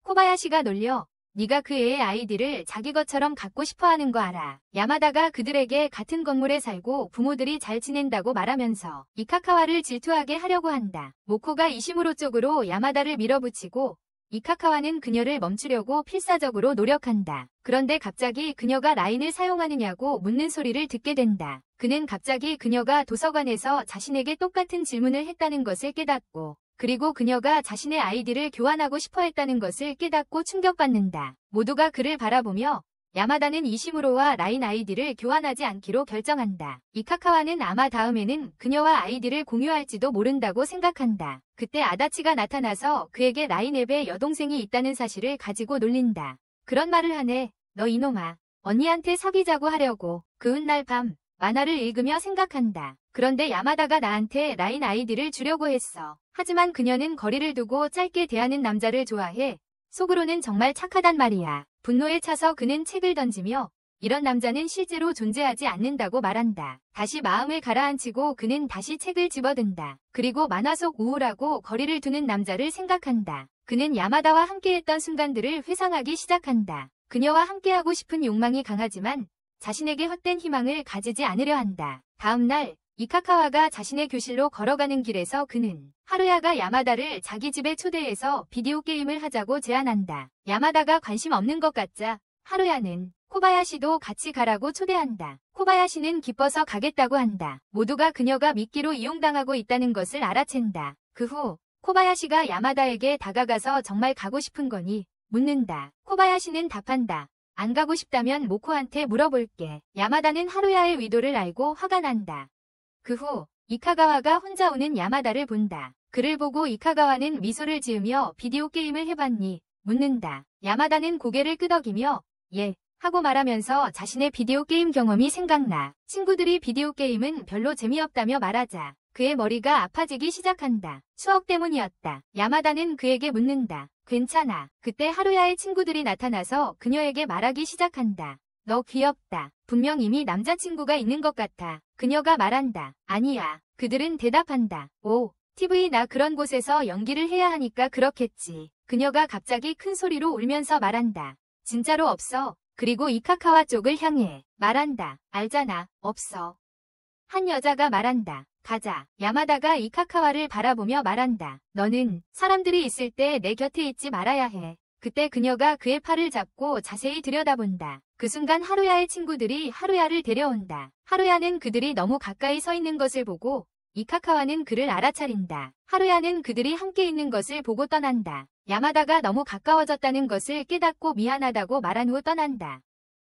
코바야시가 놀려. 네가 그 애의 아이디를 자기 것처럼 갖고 싶어하는 거 알아. 야마다가 그들에게 같은 건물에 살고 부모들이 잘 지낸다고 말하면서 이카카와를 질투하게 하려고 한다. 모코가 이시무로 쪽으로 야마다를 밀어붙이고 이카카와는 그녀를 멈추려고 필사적으로 노력한다. 그런데 갑자기 그녀가 라인을 사용하느냐고 묻는 소리를 듣게 된다. 그는 갑자기 그녀가 도서관에서 자신에게 똑같은 질문을 했다는 것을 깨닫고 그리고 그녀가 자신의 아이디를 교환하고 싶어 했다는 것을 깨닫고 충격받는다. 모두가 그를 바라보며 야마다는 이시무로와 라인 아이디를 교환하지 않기로 결정한다. 이카카와는 아마 다음에는 그녀와 아이디를 공유할지도 모른다고 생각한다. 그때 아다치가 나타나서 그에게 라인 앱에 여동생이 있다는 사실을 가지고 놀린다. 그런 말을 하네. 너 이놈아. 언니한테 사귀자고 하려고. 그 훗날 밤 만화를 읽으며 생각한다. 그런데 야마다가 나한테 라인 아이디를 주려고 했어. 하지만 그녀는 거리를 두고 짧게 대하는 남자를 좋아해. 속으로는 정말 착하단 말이야. 분노에 차서 그는 책을 던지며 이런 남자는 실제로 존재하지 않는다고 말한다. 다시 마음을 가라앉히고 그는 다시 책을 집어든다. 그리고 만화 속 우울하고 거리를 두는 남자를 생각한다. 그는 야마다와 함께했던 순간들을 회상하기 시작한다. 그녀와 함께하고 싶은 욕망이 강하지만 자신에게 헛된 희망을 가지지 않으려 한다. 다음 날 이카카와가 자신의 교실로 걸어가는 길에서 그는 하루야가 야마다를 자기 집에 초대해서 비디오 게임을 하자고 제안한다. 야마다가 관심 없는 것 같자 하루야는 코바야시도 같이 가라고 초대한다. 코바야시는 기뻐서 가겠다고 한다. 모두가 그녀가 미끼로 이용당하고 있다는 것을 알아챈다. 그 후 코바야시가 야마다에게 다가가서 정말 가고 싶은 거니? 묻는다. 코바야시는 답한다. 안 가고 싶다면 모코한테 물어볼게. 야마다는 하루야의 의도를 알고 화가 난다. 그 후 이카가와가 혼자 오는 야마다를 본다. 그를 보고 이카가와는 미소를 지으며 비디오 게임을 해봤니? 묻는다. 야마다는 고개를 끄덕이며 예 하고 말하면서 자신의 비디오 게임 경험이 생각나. 친구들이 비디오 게임은 별로 재미없다며 말하자 그의 머리가 아파지기 시작한다. 추억 때문이었다. 야마다는 그에게 묻는다. 괜찮아. 그때 하루야의 친구들이 나타나서 그녀에게 말하기 시작한다. 너 귀엽다. 분명 이미 남자친구가 있는 것 같아. 그녀가 말한다. 아니야. 그들은 대답한다. 오, TV 나 그런 곳에서 연기를 해야 하니까 그렇겠지. 그녀가 갑자기 큰 소리로 울면서 말한다. 진짜로 없어. 그리고 이카카와 쪽을 향해 말한다. 알잖아. 없어. 한 여자가 말한다. 가자. 야마다가 이카카와를 바라보며 말한다. 너는 사람들이 있을 때 내 곁에 있지 말아야 해. 그때 그녀가 그의 팔을 잡고 자세히 들여다본다. 그 순간 하루야의 친구들이 하루야를 데려온다. 하루야는 그들이 너무 가까이 서 있는 것을 보고 이카카와는 그를 알아차린다. 하루야는 그들이 함께 있는 것을 보고 떠난다. 야마다가 너무 가까워졌다는 것을 깨닫고 미안하다고 말한 후 떠난다.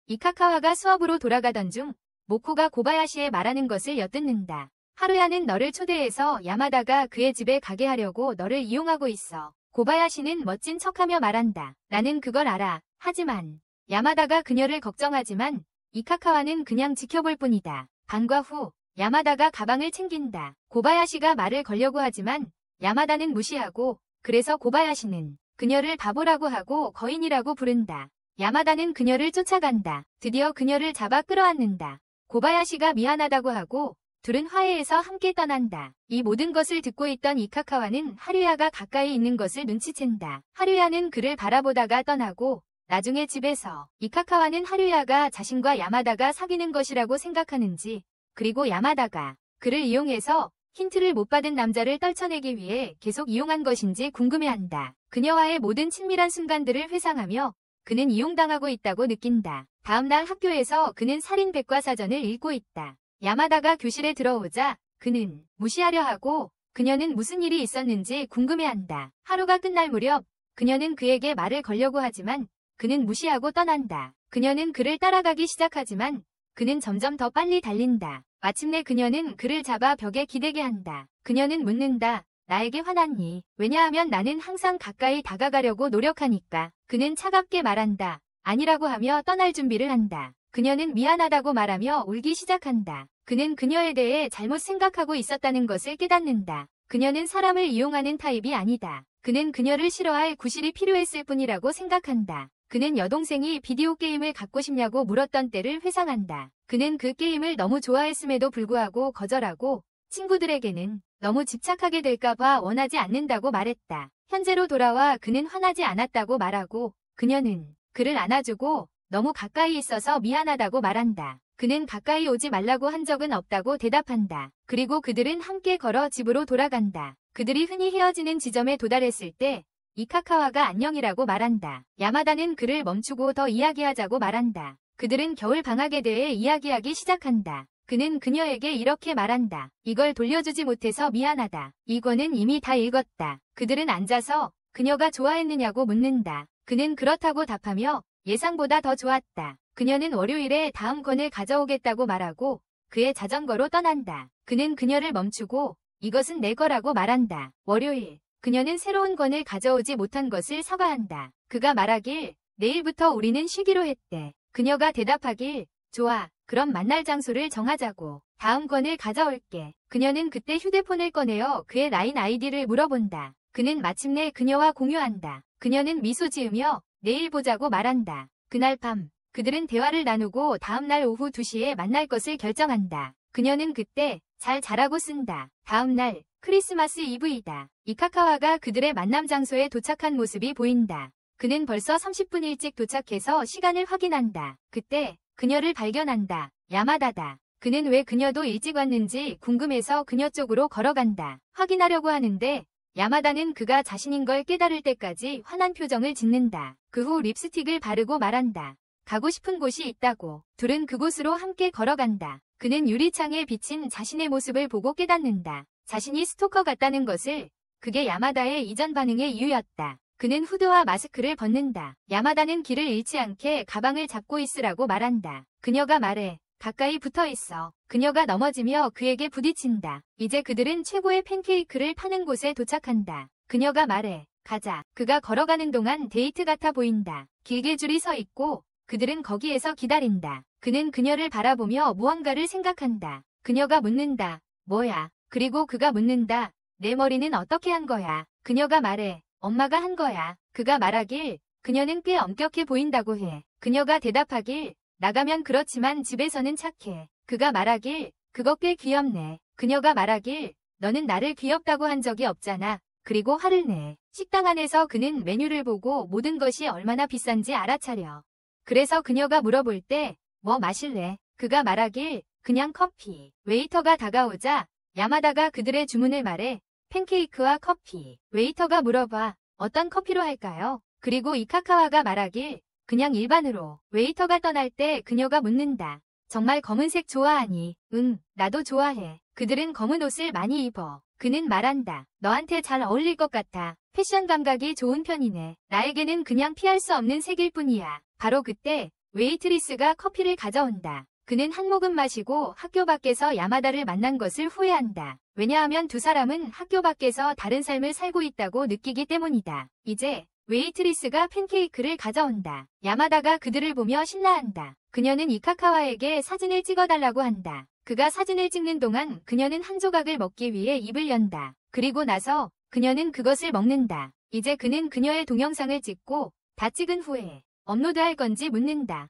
이카카와가 수업으로 돌아가던 중 모코가 고바야시에 말하는 것을 엿듣는다. 하루야는 너를 초대해서 야마다가 그의 집에 가게 하려고 너를 이용하고 있어. 고바야시는 멋진 척하며 말한다. 나는 그걸 알아. 하지만 야마다가 그녀를 걱정하지만 이카카와는 그냥 지켜볼 뿐이다. 반과 후 야마다가 가방을 챙긴다. 고바야시가 말을 걸려고 하지만 야마다는 무시하고 그래서 고바야시는 그녀를 바보라고 하고 거인이라고 부른다. 야마다는 그녀를 쫓아간다. 드디어 그녀를 잡아 끌어안는다. 고바야시가 미안하다고 하고 둘은 화해해서 함께 떠난다. 이 모든 것을 듣고 있던 이카카와는 하루야가 가까이 있는 것을 눈치챈다. 하루야는 그를 바라보다가 떠나고 나중에 집에서 이카카와는 하루야가 자신과 야마다가 사귀는 것이라고 생각하는지 그리고 야마다가 그를 이용해서 힌트를 못 받은 남자를 떨쳐내기 위해 계속 이용한 것인지 궁금해한다. 그녀와의 모든 친밀한 순간들을 회상하며 그는 이용당하고 있다고 느낀다. 다음날 학교에서 그는 살인 백과사전을 읽고 있다. 야마다가 교실에 들어오자 그는 무시하려 하고 그녀는 무슨 일이 있었는지 궁금해한다. 하루가 끝날 무렵 그녀는 그에게 말을 걸려고 하지만 그는 무시하고 떠난다. 그녀는 그를 따라가기 시작하지만 그는 점점 더 빨리 달린다. 마침내 그녀는 그를 잡아 벽에 기대게 한다. 그녀는 묻는다. 나에게 화났니? 왜냐하면 나는 항상 가까이 다가가려고 노력하니까. 그는 차갑게 말한다. 아니라고 하며 떠날 준비를 한다. 그녀는 미안하다고 말하며 울기 시작한다. 그는 그녀에 대해 잘못 생각하고 있었다는 것을 깨닫는다. 그녀는 사람을 이용하는 타입이 아니다. 그는 그녀를 싫어할 구실이 필요했을 뿐이라고 생각한다. 그는 여동생이 비디오 게임을 갖고 싶냐고 물었던 때를 회상한다. 그는 그 게임을 너무 좋아했음에도 불구하고 거절하고 친구들에게는 너무 집착하게 될까봐 원하지 않는다고 말했다. 현재로 돌아와 그는 화나지 않았다고 말하고 그녀는 그를 안아주고 너무 가까이 있어서 미안하다고 말한다. 그는 가까이 오지 말라고 한 적은 없다고 대답한다. 그리고 그들은 함께 걸어 집으로 돌아간다. 그들이 흔히 헤어지는 지점에 도달했을 때 이카카와가 안녕이라고 말한다. 야마다는 그를 멈추고 더 이야기하자고 말한다. 그들은 겨울 방학에 대해 이야기하기 시작한다. 그는 그녀에게 이렇게 말한다. 이걸 돌려주지 못해서 미안하다. 이거는 이미 다 읽었다. 그들은 앉아서 그녀가 좋아했느냐고 묻는다. 그는 그렇다고 답하며 예상보다 더 좋았다. 그녀는 월요일에 다음 권을 가져오겠다고 말하고 그의 자전거로 떠난다. 그는 그녀를 멈추고 이것은 내 거라고 말한다. 월요일. 그녀는 새로운 권을 가져오지 못한 것을 사과한다. 그가 말하길 내일부터 우리는 쉬기로 했대. 그녀가 대답하길 좋아. 그럼 만날 장소를 정하자고. 다음 권을 가져올게. 그녀는 그때 휴대폰을 꺼내어 그의 라인 아이디를 물어본다. 그는 마침내 그녀와 공유한다. 그녀는 미소 지으며 내일 보자고 말한다. 그날 밤 그들은 대화를 나누고 다음날 오후 2시에 만날 것을 결정한다. 그녀는 그때 잘 자라고 쓴다. 다음날 크리스마스 이브이다. 이카카와가 그들의 만남 장소에 도착한 모습이 보인다. 그는 벌써 30분 일찍 도착해서 시간을 확인한다. 그때 그녀를 발견한다. 야마다다. 그는 왜 그녀도 일찍 왔는지 궁금해서 그녀 쪽으로 걸어간다. 확인하려고 하는데 야마다는 그가 자신인 걸 깨달을 때까지 화난 표정을 짓는다. 그 후 립스틱을 바르고 말한다. 가고 싶은 곳이 있다고. 둘은 그곳으로 함께 걸어간다. 그는 유리창에 비친 자신의 모습을 보고 깨닫는다. 자신이 스토커 같다는 것을. 그게 야마다의 이전 반응의 이유였다. 그는 후드와 마스크를 벗는다. 야마다는 길을 잃지 않게 가방을 잡고 있으라고 말한다. 그녀가 말해. 가까이 붙어 있어. 그녀가 넘어지며 그에게 부딪힌다. 이제 그들은 최고의 팬케이크를 파는 곳에 도착한다. 그녀가 말해. 가자. 그가 걸어가는 동안 데이트 같아 보인다. 길게 줄이 서 있고 그들은 거기에서 기다린다. 그는 그녀를 바라보며 무언가를 생각한다. 그녀가 묻는다. 뭐야? 그리고 그가 묻는다. 내 머리는 어떻게 한 거야? 그녀가 말해. 엄마가 한 거야. 그가 말하길 그녀는 꽤 엄격해 보인다고 해. 그녀가 대답하길 나가면 그렇지만 집에서는 착해. 그가 말하길 그거 꽤 귀엽네. 그녀가 말하길 너는 나를 귀엽다고 한 적이 없잖아. 그리고 화를 내. 식당 안에서 그는 메뉴를 보고 모든 것이 얼마나 비싼지 알아차려. 그래서 그녀가 물어볼 때 뭐 마실래? 그가 말하길 그냥 커피. 웨이터가 다가오자 야마다가 그들의 주문을 말해. 팬케이크와 커피. 웨이터가 물어봐. 어떤 커피로 할까요? 그리고 이카카와가 말하길 그냥 일반으로. 웨이터가 떠날 때 그녀가 묻는다. 정말 검은색 좋아하니? 응, 나도 좋아해. 그들은 검은 옷을 많이 입어. 그는 말한다. 너한테 잘 어울릴 것 같아. 패션 감각이 좋은 편이네. 나에게는 그냥 피할 수 없는 색일 뿐이야. 바로 그때 웨이트리스가 커피를 가져온다. 그는 한 모금 마시고 학교 밖에서 야마다를 만난 것을 후회한다. 왜냐하면 두 사람은 학교 밖에서 다른 삶을 살고 있다고 느끼기 때문이다. 이제 웨이트리스가 팬케이크를 가져온다. 야마다가 그들을 보며 신나한다. 그녀는 이카카와에게 사진을 찍어달라고 한다. 그가 사진을 찍는 동안 그녀는 한 조각을 먹기 위해 입을 연다. 그리고 나서 그녀는 그것을 먹는다. 이제 그는 그녀의 동영상을 찍고 다 찍은 후에 업로드할 건지 묻는다.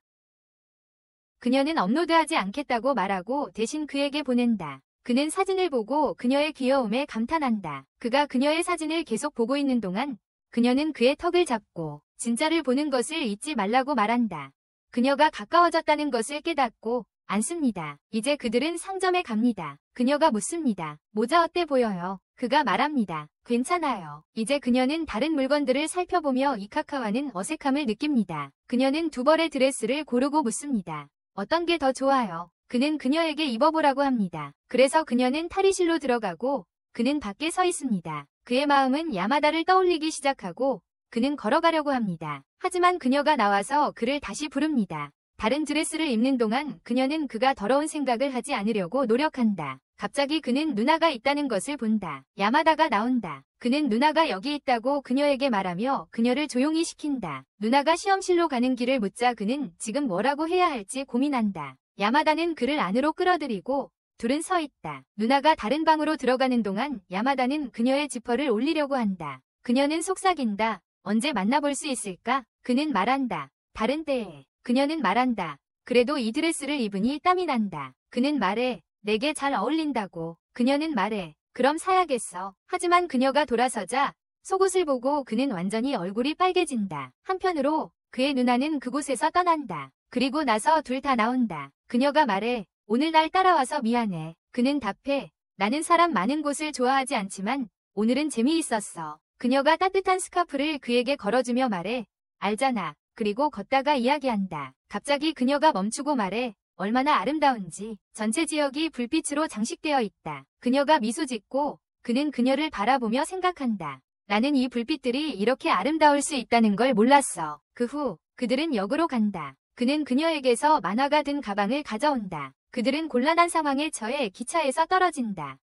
그녀는 업로드하지 않겠다고 말하고 대신 그에게 보낸다. 그는 사진을 보고 그녀의 귀여움에 감탄한다. 그가 그녀의 사진을 계속 보고 있는 동안 그녀는 그의 턱을 잡고 진짜를 보는 것을 잊지 말라고 말한다. 그녀가 가까워졌다는 것을 깨닫고 않습니다. 이제 그들은 상점에 갑니다. 그녀가 묻습니다. 모자 어때 보여요? 그가 말합니다. 괜찮아요. 이제 그녀는 다른 물건들을 살펴보며 이카카와는 어색함을 느낍니다. 그녀는 두 벌의 드레스를 고르고 묻습니다. 어떤 게 더 좋아요? 그는 그녀에게 입어보라고 합니다. 그래서 그녀는 탈의실로 들어가고 그는 밖에 서 있습니다. 그의 마음은 야마다를 떠올리기 시작하고 그는 걸어가려고 합니다. 하지만 그녀가 나와서 그를 다시 부릅니다. 다른 드레스를 입는 동안 그녀는 그가 더러운 생각을 하지 않으려고 노력한다. 갑자기 그는 누나가 있다는 것을 본다. 야마다가 나온다. 그는 누나가 여기 있다고 그녀에게 말하며 그녀를 조용히 시킨다. 누나가 시험실로 가는 길을 묻자 그는 지금 뭐라고 해야 할지 고민한다. 야마다는 그를 안으로 끌어들이고 둘은 서 있다. 누나가 다른 방으로 들어가는 동안 야마다는 그녀의 지퍼를 올리려고 한다. 그녀는 속삭인다. 언제 만나볼 수 있을까? 그는 말한다. 다른 때에. 그녀는 말한다. 그래도 이 드레스를 입으니 땀이 난다. 그는 말해. 내게 잘 어울린다고. 그녀는 말해. 그럼 사야겠어. 하지만 그녀가 돌아서자 속옷을 보고 그는 완전히 얼굴이 빨개진다. 한편으로 그의 누나는 그곳에서 떠난다. 그리고 나서 둘 다 나온다. 그녀가 말해. 오늘 날 따라와서 미안해. 그는 답해. 나는 사람 많은 곳을 좋아하지 않지만 오늘은 재미있었어. 그녀가 따뜻한 스카프를 그에게 걸어주며 말해. 알잖아. 그리고 걷다가 이야기한다. 갑자기 그녀가 멈추고 말해. 얼마나 아름다운지. 전체 지역이 불빛으로 장식되어 있다. 그녀가 미소 짓고 그는 그녀를 바라보며 생각한다. 나는 이 불빛들이 이렇게 아름다울 수 있다는 걸 몰랐어. 그 후 그들은 역으로 간다. 그는 그녀에게서 만화가 든 가방을 가져온다. 그들은 곤란한 상황에 처해 기차에서 떨어진다.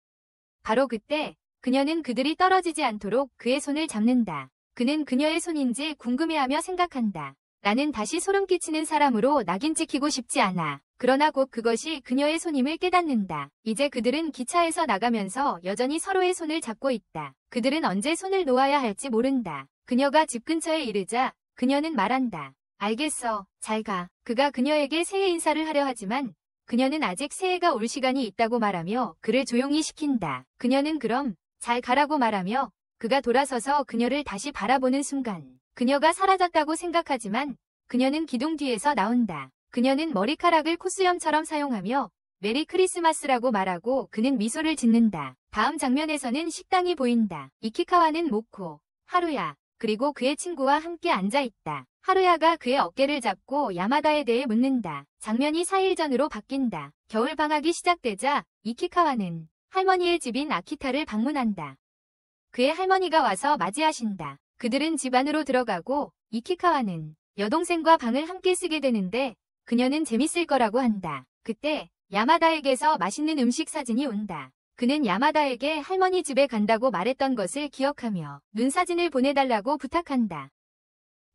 바로 그때 그녀는 그들이 떨어지지 않도록 그의 손을 잡는다. 그는 그녀의 손인지 궁금해하며 생각한다. 나는 다시 소름 끼치는 사람으로 낙인 찍히고 싶지 않아. 그러나 곧 그것이 그녀의 손임을 깨닫는다. 이제 그들은 기차에서 나가면서 여전히 서로의 손을 잡고 있다. 그들은 언제 손을 놓아야 할지 모른다. 그녀가 집 근처에 이르자 그녀는 말한다. 알겠어. 잘 가. 그가 그녀에게 새해 인사를 하려 하지만 그녀는 아직 새해가 올 시간이 있다고 말하며 그를 조용히 시킨다. 그녀는 그럼 잘 가라고 말하며 그가 돌아서서 그녀를 다시 바라보는 순간 그녀가 사라졌다고 생각하지만 그녀는 기둥 뒤에서 나온다. 그녀는 머리카락을 콧수염처럼 사용하며 메리 크리스마스라고 말하고 그는 미소를 짓는다. 다음 장면에서는 식당이 보인다. 이키카와는 모코, 하루야, 그리고 그의 친구와 함께 앉아있다. 하루야가 그의 어깨를 잡고 야마다에 대해 묻는다. 장면이 4일 전으로 바뀐다. 겨울방학이 시작되자 이키카와는 할머니의 집인 아키타를 방문한다. 그의 할머니가 와서 맞이하신다. 그들은 집 안으로 들어가고 이키카와는 여동생과 방을 함께 쓰게 되는데 그녀는 재밌을 거라고 한다. 그때 야마다에게서 맛있는 음식 사진이 온다. 그는 야마다에게 할머니 집에 간다고 말했던 것을 기억하며 눈사진을 보내달라고 부탁한다.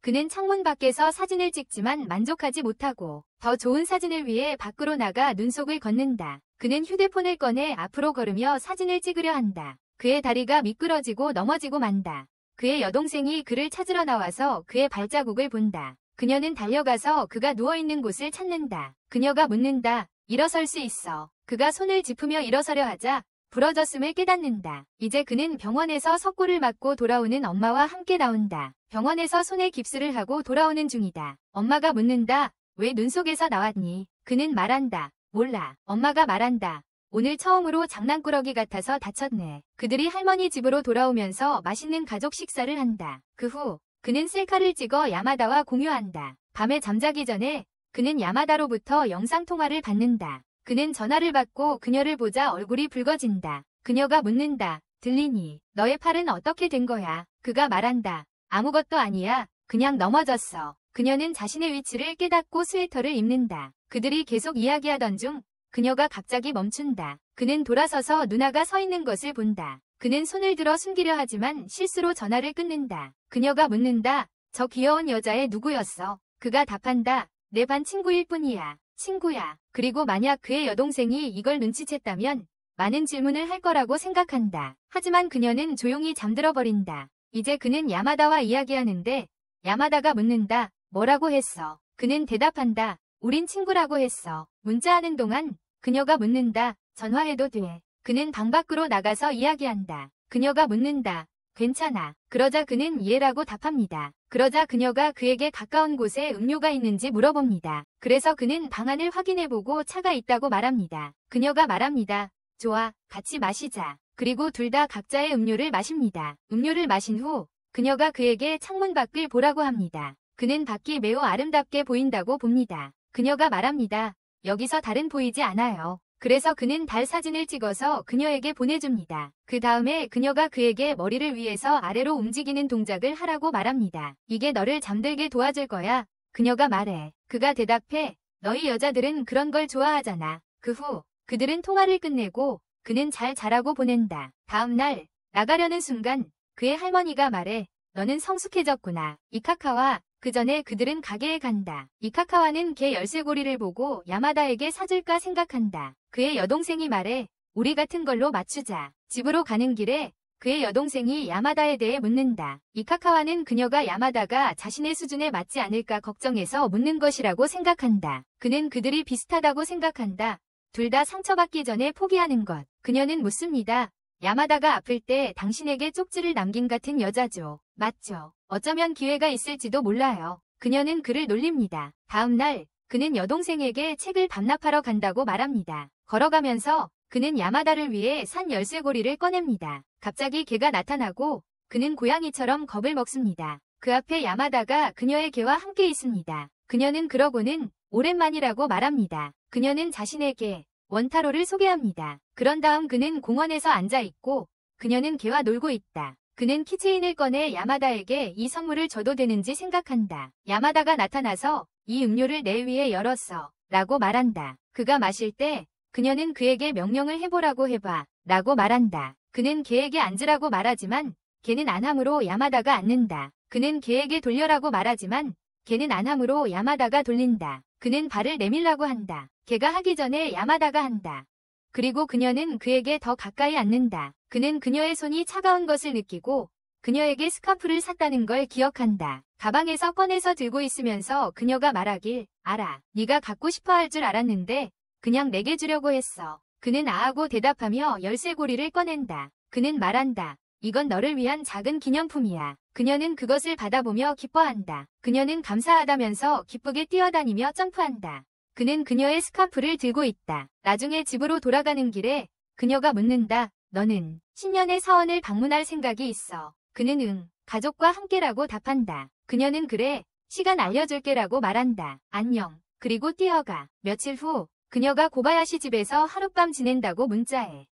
그는 창문 밖에서 사진을 찍지만 만족하지 못하고 더 좋은 사진을 위해 밖으로 나가 눈속을 걷는다. 그는 휴대폰을 꺼내 앞으로 걸으며 사진을 찍으려 한다. 그의 다리가 미끄러지고 넘어지고 만다. 그의 여동생이 그를 찾으러 나와서 그의 발자국을 본다. 그녀는 달려가서 그가 누워있는 곳을 찾는다. 그녀가 묻는다. 일어설 수 있어. 그가 손을 짚으며 일어서려 하자 부러졌음을 깨닫는다. 이제 그는 병원에서 석고를 맞고 돌아오는 엄마와 함께 나온다. 병원에서 손에 깁스를 하고 돌아오는 중이다. 엄마가 묻는다. 왜 눈 속에서 나왔니? 그는 말한다. 몰라. 엄마가 말한다. 오늘 처음으로 장난꾸러기 같아서 다쳤네. 그들이 할머니 집으로 돌아오면서 맛있는 가족 식사를 한다. 그 후 그는 셀카를 찍어 야마다와 공유한다. 밤에 잠자기 전에 그는 야마다로부터 영상통화를 받는다. 그는 전화를 받고 그녀를 보자 얼굴이 붉어진다. 그녀가 묻는다. 들리니? 너의 팔은 어떻게 된 거야? 그가 말한다. 아무것도 아니야. 그냥 넘어졌어. 그녀는 자신의 위치를 깨닫고 스웨터를 입는다. 그들이 계속 이야기하던 중 그녀가 갑자기 멈춘다. 그는 돌아서서 누나가 서 있는 것을 본다. 그는 손을 들어 숨기려 하지만 실수로 전화를 끊는다. 그녀가 묻는다. 저 귀여운 여자애 누구였어? 그가 답한다. 내 반 친구일 뿐이야. 친구야. 그리고 만약 그의 여동생이 이걸 눈치챘다면 많은 질문을 할 거라고 생각한다. 하지만 그녀는 조용히 잠들어 버린다. 이제 그는 야마다와 이야기하는데 야마다가 묻는다. 뭐라고 했어? 그는 대답한다. 우린 친구라고 했어. 문자하는 동안 그녀가 묻는다. 전화해도 돼. 그는 방 밖으로 나가서 이야기한다. 그녀가 묻는다. 괜찮아. 그러자 그는 예라고 답합니다. 그러자 그녀가 그에게 가까운 곳에 음료가 있는지 물어봅니다. 그래서 그는 방안을 확인해보고 차가 있다고 말합니다. 그녀가 말합니다. 좋아, 같이 마시자. 그리고 둘 다 각자의 음료를 마십니다. 음료를 마신 후 그녀가 그에게 창문 밖을 보라고 합니다. 그는 밖이 매우 아름답게 보인다고 봅니다. 그녀가 말합니다. 여기서 달은 보이지 않아요. 그래서 그는 달 사진을 찍어서 그녀에게 보내줍니다. 그 다음에 그녀가 그에게 머리를 위에서 아래로 움직이는 동작을 하라고 말합니다. 이게 너를 잠들게 도와줄 거야. 그녀가 말해. 그가 대답해. 너희 여자들은 그런 걸 좋아하잖아. 그 후 그들은 통화를 끝내고 그는 잘 자라고 보낸다. 다음 날 나가려는 순간 그의 할머니가 말해. 너는 성숙해졌구나. 이카카와. 그 전에 그들은 가게에 간다. 이카카와는 개 열쇠고리를 보고 야마다에게 사줄까 생각한다. 그의 여동생이 말해. 우리 같은 걸로 맞추자. 집으로 가는 길에 그의 여동생이 야마다에 대해 묻는다. 이카카와는 그녀가 야마다가 자신의 수준에 맞지 않을까 걱정해서 묻는 것이라고 생각한다. 그는 그들이 비슷하다고 생각한다. 둘 다 상처받기 전에 포기하는 것. 그녀는 묻습니다. 야마다가 아플 때 당신에게 쪽지를 남긴 같은 여자죠. 맞죠? 어쩌면 기회가 있을지도 몰라요. 그녀는 그를 놀립니다. 다음 날 그는 여동생에게 책을 반납하러 간다고 말합니다. 걸어가면서 그는 야마다를 위해 산 열쇠고리를 꺼냅니다. 갑자기 개가 나타나고 그는 고양이처럼 겁을 먹습니다. 그 앞에 야마다가 그녀의 개와 함께 있습니다. 그녀는 그러고는 오랜만이라고 말합니다. 그녀는 자신에게 원타로를 소개합니다. 그런 다음 그는 공원에서 앉아있고 그녀는 개와 놀고 있다. 그는 키체인을 꺼내 야마다에게 이 선물을 줘도 되는지 생각한다. 야마다가 나타나서 이 음료를 내 위해 열었어 라고 말한다. 그가 마실 때 그녀는 그에게 명령을 해보라고 해봐 라고 말한다. 그는 개에게 앉으라고 말하지만 개는 안 하므로 야마다가 앉는다. 그는 개에게 돌려라고 말하지만 개는 안 하므로 야마다가 돌린다. 그는 발을 내밀라고 한다. 개가 하기 전에 야마다가 한다. 그리고 그녀는 그에게 더 가까이 앉는다. 그는 그녀의 손이 차가운 것을 느끼고 그녀에게 스카프를 샀다는 걸 기억한다. 가방에서 꺼내서 들고 있으면서 그녀가 말하길 알아. 네가 갖고 싶어 할 줄 알았는데 그냥 내게 주려고 했어. 그는 아하고 대답하며 열쇠고리를 꺼낸다. 그는 말한다. 이건 너를 위한 작은 기념품이야. 그녀는 그것을 받아보며 기뻐한다. 그녀는 감사하다면서 기쁘게 뛰어다니며 점프한다. 그는 그녀의 스카프를 들고 있다. 나중에 집으로 돌아가는 길에 그녀가 묻는다. 너는 신년의 사원을 방문할 생각이 있어. 그는 응, 가족과 함께라고 답한다. 그녀는 그래, 시간 알려줄게라고 말한다. 안녕. 그리고 뛰어가. 며칠 후 그녀가 고바야시 집에서 하룻밤 지낸다고 문자해.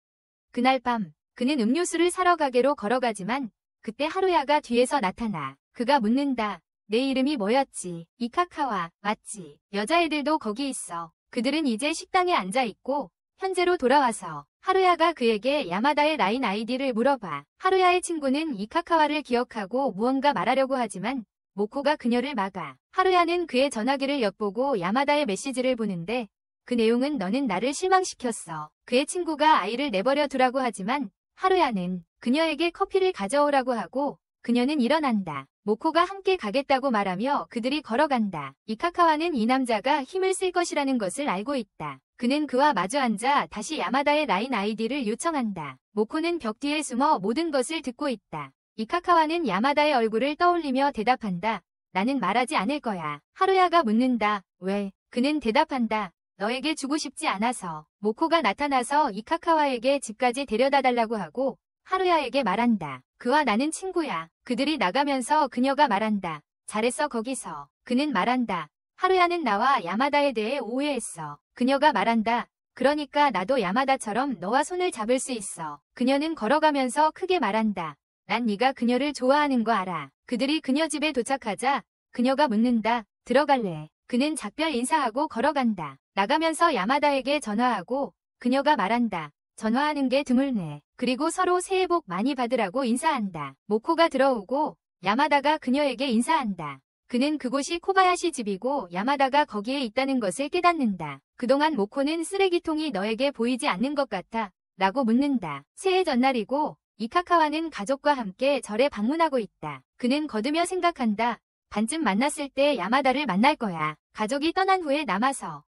그날 밤 그는 음료수를 사러 가게로 걸어가지만 그때 하루야가 뒤에서 나타나. 그가 묻는다. 내 이름이 뭐였지? 이카카와. 맞지? 여자애들도 거기 있어. 그들은 이제 식당에 앉아있고 현재로 돌아와서 하루야가 그에게 야마다의 라인 아이디를 물어봐. 하루야의 친구는 이카카와를 기억하고 무언가 말하려고 하지만 모코가 그녀를 막아. 하루야는 그의 전화기를 엿보고 야마다의 메시지를 보는데 그 내용은 너는 나를 실망시켰어. 그의 친구가 아이를 내버려 두라고 하지만 하루야는 그녀에게 커피를 가져오라고 하고 그녀는 일어난다. 모코가 함께 가겠다고 말하며 그들이 걸어간다. 이카카와는 이 남자가 힘을 쓸 것이라는 것을 알고 있다. 그는 그와 마주 앉아 다시 야마다의 라인 아이디를 요청한다. 모코는 벽 뒤에 숨어 모든 것을 듣고 있다. 이카카와는 야마다의 얼굴을 떠올리며 대답한다. 나는 말하지 않을 거야. 하루야가 묻는다. 왜? 그는 대답한다. 너에게 주고 싶지 않아서. 모코가 나타나서 이카카와에게 집까지 데려다 달라고 하고 하루야에게 말한다. 그와 나는 친구야. 그들이 나가면서 그녀가 말한다. 잘했어 거기서. 그는 말한다. 하루야는 나와 야마다에 대해 오해했어. 그녀가 말한다. 그러니까 나도 야마다처럼 너와 손을 잡을 수 있어. 그녀는 걸어가면서 크게 말한다. 난 네가 그녀를 좋아하는 거 알아. 그들이 그녀 집에 도착하자 그녀가 묻는다. 들어갈래? 그는 작별 인사하고 걸어간다. 나가면서 야마다에게 전화하고 그녀가 말한다. 전화하는 게 드물네. 그리고 서로 새해 복 많이 받으라고 인사한다. 모코가 들어오고 야마다가 그녀에게 인사한다. 그는 그곳이 코바야시 집이고 야마다가 거기에 있다는 것을 깨닫는다. 그동안 모코는 쓰레기통이 너에게 보이지 않는 것 같아? 라고 묻는다. 새해 전날이고 이카카와는 가족과 함께 절에 방문하고 있다. 그는 거두며 생각한다. 반쯤 만났을 때 야마다를 만날 거야. 가족이 떠난 후에 남아서.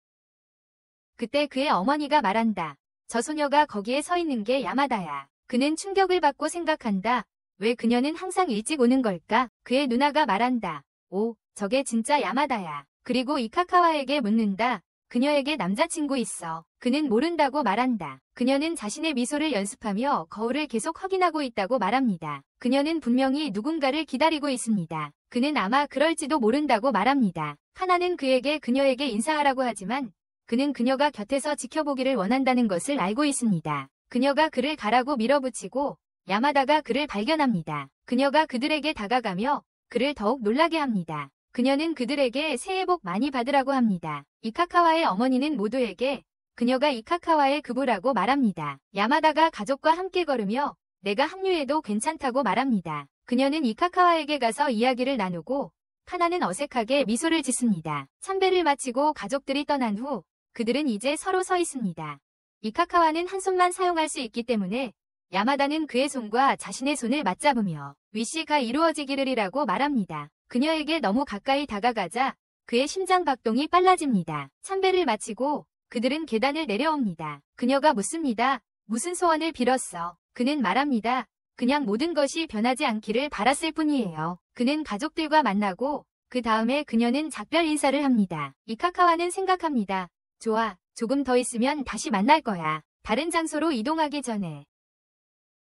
그때 그의 어머니가 말한다. 저 소녀가 거기에 서 있는 게 야마다야. 그는 충격을 받고 생각한다. 왜 그녀는 항상 일찍 오는 걸까? 그의 누나가 말한다. 오, 저게 진짜 야마다야. 그리고 이카카와에게 묻는다. 그녀에게 남자친구 있어. 그는 모른다고 말한다. 그녀는 자신의 미소를 연습하며 거울을 계속 확인하고 있다고 말합니다. 그녀는 분명히 누군가를 기다리고 있습니다. 그는 아마 그럴지도 모른다고 말합니다. 카나는 그에게 그녀에게 인사하라고 하지만 그는 그녀가 곁에서 지켜보기를 원한다는 것을 알고 있습니다. 그녀가 그를 가라고 밀어붙이고 야마다가 그를 발견합니다. 그녀가 그들에게 다가가며 그를 더욱 놀라게 합니다. 그녀는 그들에게 새해 복 많이 받으라고 합니다. 이카카와의 어머니는 모두에게 그녀가 이카카와의 그부라고 말합니다. 야마다가 가족과 함께 걸으며 내가 합류해도 괜찮다고 말합니다. 그녀는 이카카와에게 가서 이야기를 나누고 카나는 어색하게 미소를 짓습니다. 참배를 마치고 가족들이 떠난 후 그들은 이제 서로 서 있습니다. 이카카와는 한 손만 사용할 수 있기 때문에 야마다는 그의 손과 자신의 손을 맞잡으며 위시가 이루어지기를이라고 말합니다. 그녀에게 너무 가까이 다가가자 그의 심장 박동이 빨라집니다. 참배를 마치고 그들은 계단을 내려옵니다. 그녀가 묻습니다. 무슨 소원을 빌었어? 그는 말합니다. 그냥 모든 것이 변하지 않기를 바랐을 뿐이에요. 그는 가족들과 만나고 그 다음에 그녀는 작별 인사를 합니다. 이카카와는 생각합니다. 좋아, 조금 더 있으면 다시 만날 거야. 다른 장소로 이동하기 전에.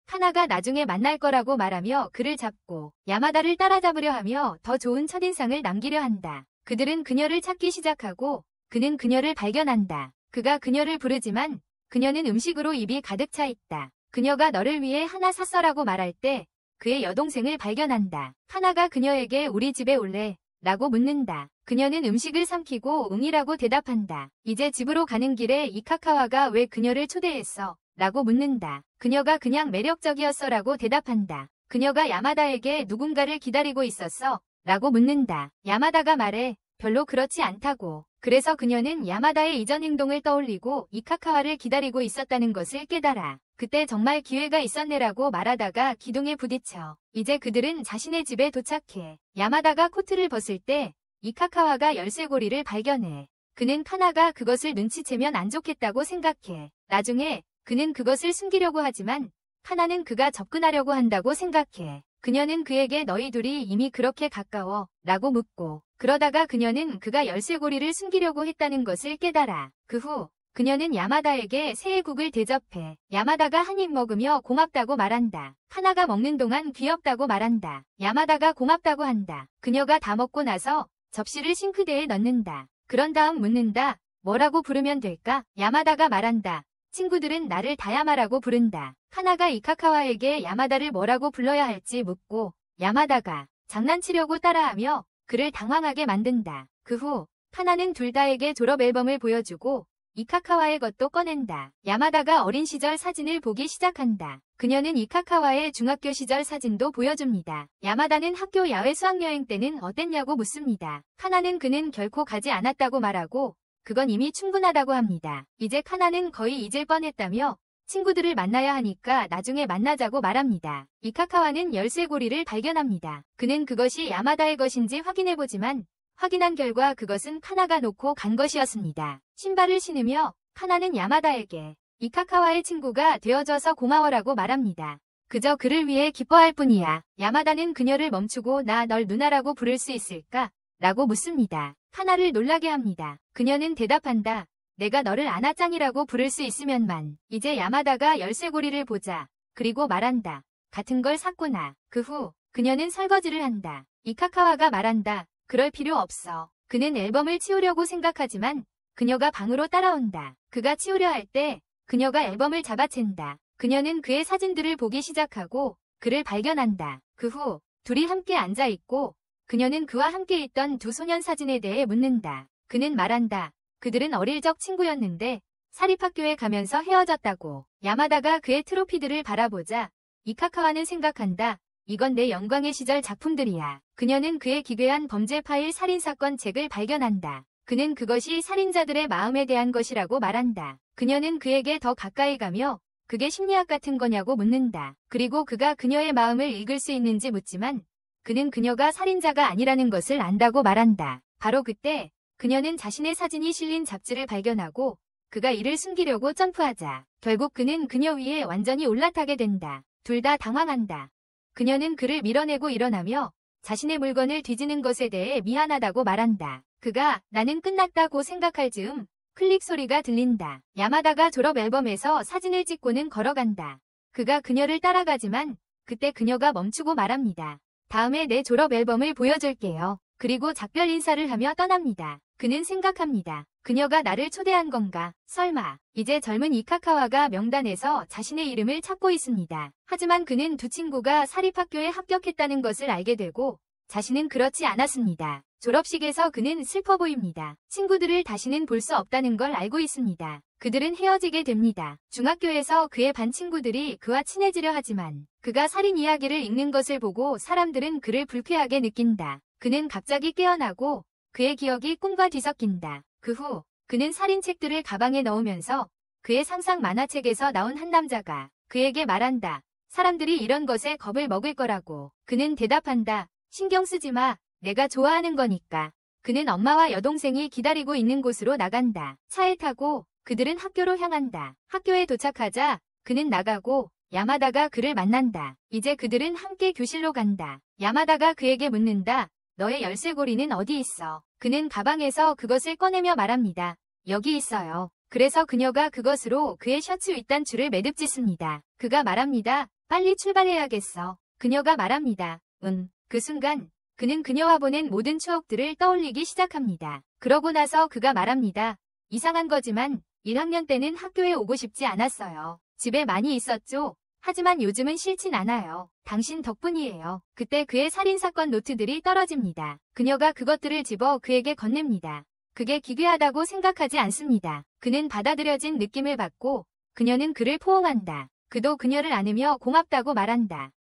카나가 나중에 만날 거라고 말하며 그를 잡고 야마다를 따라잡으려 하며 더 좋은 첫인상을 남기려 한다. 그들은 그녀를 찾기 시작하고 그는 그녀를 발견한다. 그가 그녀를 부르지만 그녀는 음식으로 입이 가득 차 있다. 그녀가 너를 위해 하나 샀어라고 말할 때 그의 여동생을 발견한다. 카나가 그녀에게 우리 집에 올래? 라고 묻는다. 그녀는 음식을 삼키고 응이라고 대답한다. 이제 집으로 가는 길에 이카카와가 왜 그녀를 초대했어? 라고 묻는다. 그녀가 그냥 매력적이었어 라고 대답한다. 그녀가 야마다에게 누군가를 기다리고 있었어? 라고 묻는다. 야마다가 말해. 별로 그렇지 않다고. 그래서 그녀는 야마다의 이전 행동을 떠올리고 이카카와를 기다리고 있었다는 것을 깨달아. 그때 정말 기회가 있었네라고 말하다가 기둥에 부딪혀. 이제 그들은 자신의 집에 도착해. 야마다가 코트를 벗을 때 이카카와가 열쇠고리를 발견해. 그는 카나가 그것을 눈치채면 안 좋겠다고 생각해. 나중에 그는 그것을 숨기려고 하지만 카나는 그가 접근하려고 한다고 생각해. 그녀는 그에게 너희 둘이 이미 그렇게 가까워? 라고 묻고 그러다가 그녀는 그가 열쇠고리를 숨기려고 했다는 것을 깨달아. 그 후 그녀는 야마다에게 새해국을 대접해. 야마다가 한 입 먹으며 고맙다고 말한다. 카나가 먹는 동안 귀엽다고 말한다. 야마다가 고맙다고 한다. 그녀가 다 먹고 나서 접시를 싱크대에 넣는다. 그런 다음 묻는다. 뭐라고 부르면 될까? 야마다가 말한다. 친구들은 나를 다야마라고 부른다. 카나가 이카카와에게 야마다를 뭐라고 불러야 할지 묻고 야마다가 장난치려고 따라하며 그를 당황하게 만든다. 그 후 카나는 둘 다에게 졸업 앨범을 보여주고 이카카와의 것도 꺼낸다. 야마다가 어린 시절 사진을 보기 시작한다. 그녀는 이카카와의 중학교 시절 사진도 보여줍니다. 야마다는 학교 야외 수학여행 때는 어땠냐고 묻습니다. 카나는 그는 결코 가지 않았다고 말하고 그건 이미 충분하다고 합니다. 이제 카나는 거의 잊을 뻔했다며 친구들을 만나야 하니까 나중에 만나자고 말합니다. 이카카와는 열쇠고리를 발견합니다. 그는 그것이 야마다의 것인지 확인해보지만 확인한 결과 그것은 카나가 놓고 간 것이었습니다. 신발을 신으며 카나는 야마다에게 이카카와의 친구가 되어줘서 고마워라고 말합니다. 그저 그를 위해 기뻐할 뿐이야. 야마다는 그녀를 멈추고 나 널 누나라고 부를 수 있을까? 라고 묻습니다. 카나를 놀라게 합니다. 그녀는 대답한다. 내가 너를 아나짱이라고 부를 수 있으면만. 이제 야마다가 열쇠고리를 보자. 그리고 말한다. 같은 걸 샀구나. 그 후 그녀는 설거지를 한다. 이카카와가 말한다. 그럴 필요 없어. 그는 앨범을 치우려고 생각하지만 그녀가 방으로 따라온다. 그가 치우려 할 때 그녀가 앨범을 잡아챈다. 그녀는 그의 사진들을 보기 시작하고 그를 발견한다. 그 후 둘이 함께 앉아있고 그녀는 그와 함께 있던 두 소년 사진에 대해 묻는다. 그는 말한다. 그들은 어릴 적 친구였는데 사립학교에 가면서 헤어졌다고. 야마다가 그의 트로피들을 바라보자 이카카와는 생각한다. 이건 내 영광의 시절 작품들이야. 그녀는 그의 기괴한 범죄 파일 살인사건 책을 발견한다. 그는 그것이 살인자들의 마음에 대한 것이라고 말한다. 그녀는 그에게 더 가까이 가며 그게 심리학 같은 거냐고 묻는다. 그리고 그가 그녀의 마음을 읽을 수 있는지 묻지만 그는 그녀가 살인자가 아니라는 것을 안다고 말한다. 바로 그때 그녀는 자신의 사진이 실린 잡지를 발견하고 그가 이를 숨기려고 점프하자 결국 그는 그녀 위에 완전히 올라타게 된다. 둘 다 당황한다. 그녀는 그를 밀어내고 일어나며 자신의 물건을 뒤지는 것에 대해 미안하다고 말한다. 그가 나는 끝났다고 생각할 즈음 클릭 소리가 들린다. 야마다가 졸업 앨범에서 사진을 찍고는 걸어간다. 그가 그녀를 따라가지만 그때 그녀가 멈추고 말합니다. 다음에 내 졸업 앨범을 보여줄게요. 그리고 작별 인사를 하며 떠납니다. 그는 생각합니다. 그녀가 나를 초대한 건가? 설마. 이제 젊은 이카카와가 명단에서 자신의 이름을 찾고 있습니다. 하지만 그는 두 친구가 사립학교에 합격했다는 것을 알게 되고 자신은 그렇지 않았습니다. 졸업식에서 그는 슬퍼 보입니다. 친구들을 다시는 볼 수 없다는 걸 알고 있습니다. 그들은 헤어지게 됩니다. 중학교에서 그의 반 친구들이 그와 친해지려 하지만 그가 살인 이야기를 읽는 것을 보고 사람들은 그를 불쾌하게 느낀다. 그는 갑자기 깨어나고 그의 기억이 꿈과 뒤섞인다. 그 후 그는 살인책들을 가방에 넣으면서 그의 상상 만화책에서 나온 한 남자가 그에게 말한다. 사람들이 이런 것에 겁을 먹을 거라고. 그는 대답한다. 신경 쓰지 마. 내가 좋아하는 거니까. 그는 엄마와 여동생이 기다리고 있는 곳으로 나간다. 차에 타고 그들은 학교로 향한다. 학교에 도착하자 그는 나가고 야마다가 그를 만난다. 이제 그들은 함께 교실로 간다. 야마다가 그에게 묻는다. 너의 열쇠고리는 어디 있어? 그는 가방에서 그것을 꺼내며 말합니다. 여기 있어요. 그래서 그녀가 그것으로 그의 셔츠 윗단추를 매듭짓습니다. 그가 말합니다. 빨리 출발해야겠어. 그녀가 말합니다. 응. 그 순간 그는 그녀와 보낸 모든 추억들을 떠올리기 시작합니다. 그러고 나서 그가 말합니다. 이상한 거지만 1학년 때는 학교에 오고 싶지 않았어요. 집에 많이 있었죠. 하지만 요즘은 싫진 않아요. 당신 덕분이에요. 그때 그의 살인사건 노트들이 떨어집니다. 그녀가 그것들을 집어 그에게 건넵니다. 그게 기괴하다고 생각하지 않습니다. 그는 받아들여진 느낌을 받고 그녀는 그를 포옹한다. 그도 그녀를 안으며 고맙다고 말한다.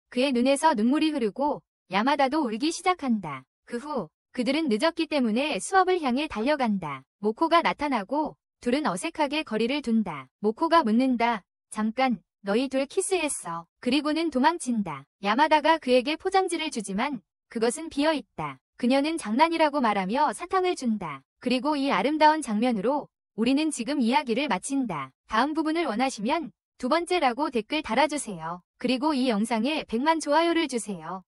그의 눈에서 눈물이 흐르고 야마다도 울기 시작한다. 그 후 그들은 늦었기 때문에 수업을 향해 달려간다. 모코가 나타나고 둘은 어색하게 거리를 둔다. 모코가 묻는다. 잠깐, 너희 둘 키스했어. 그리고는 도망친다. 야마다가 그에게 포장지를 주지만 그것은 비어있다. 그녀는 장난이라고 말하며 사탕을 준다. 그리고 이 아름다운 장면으로 우리는 지금 이야기를 마친다. 다음 부분을 원하시면 두 번째라고 댓글 달아주세요. 그리고 이 영상에 100만 좋아요를 주세요.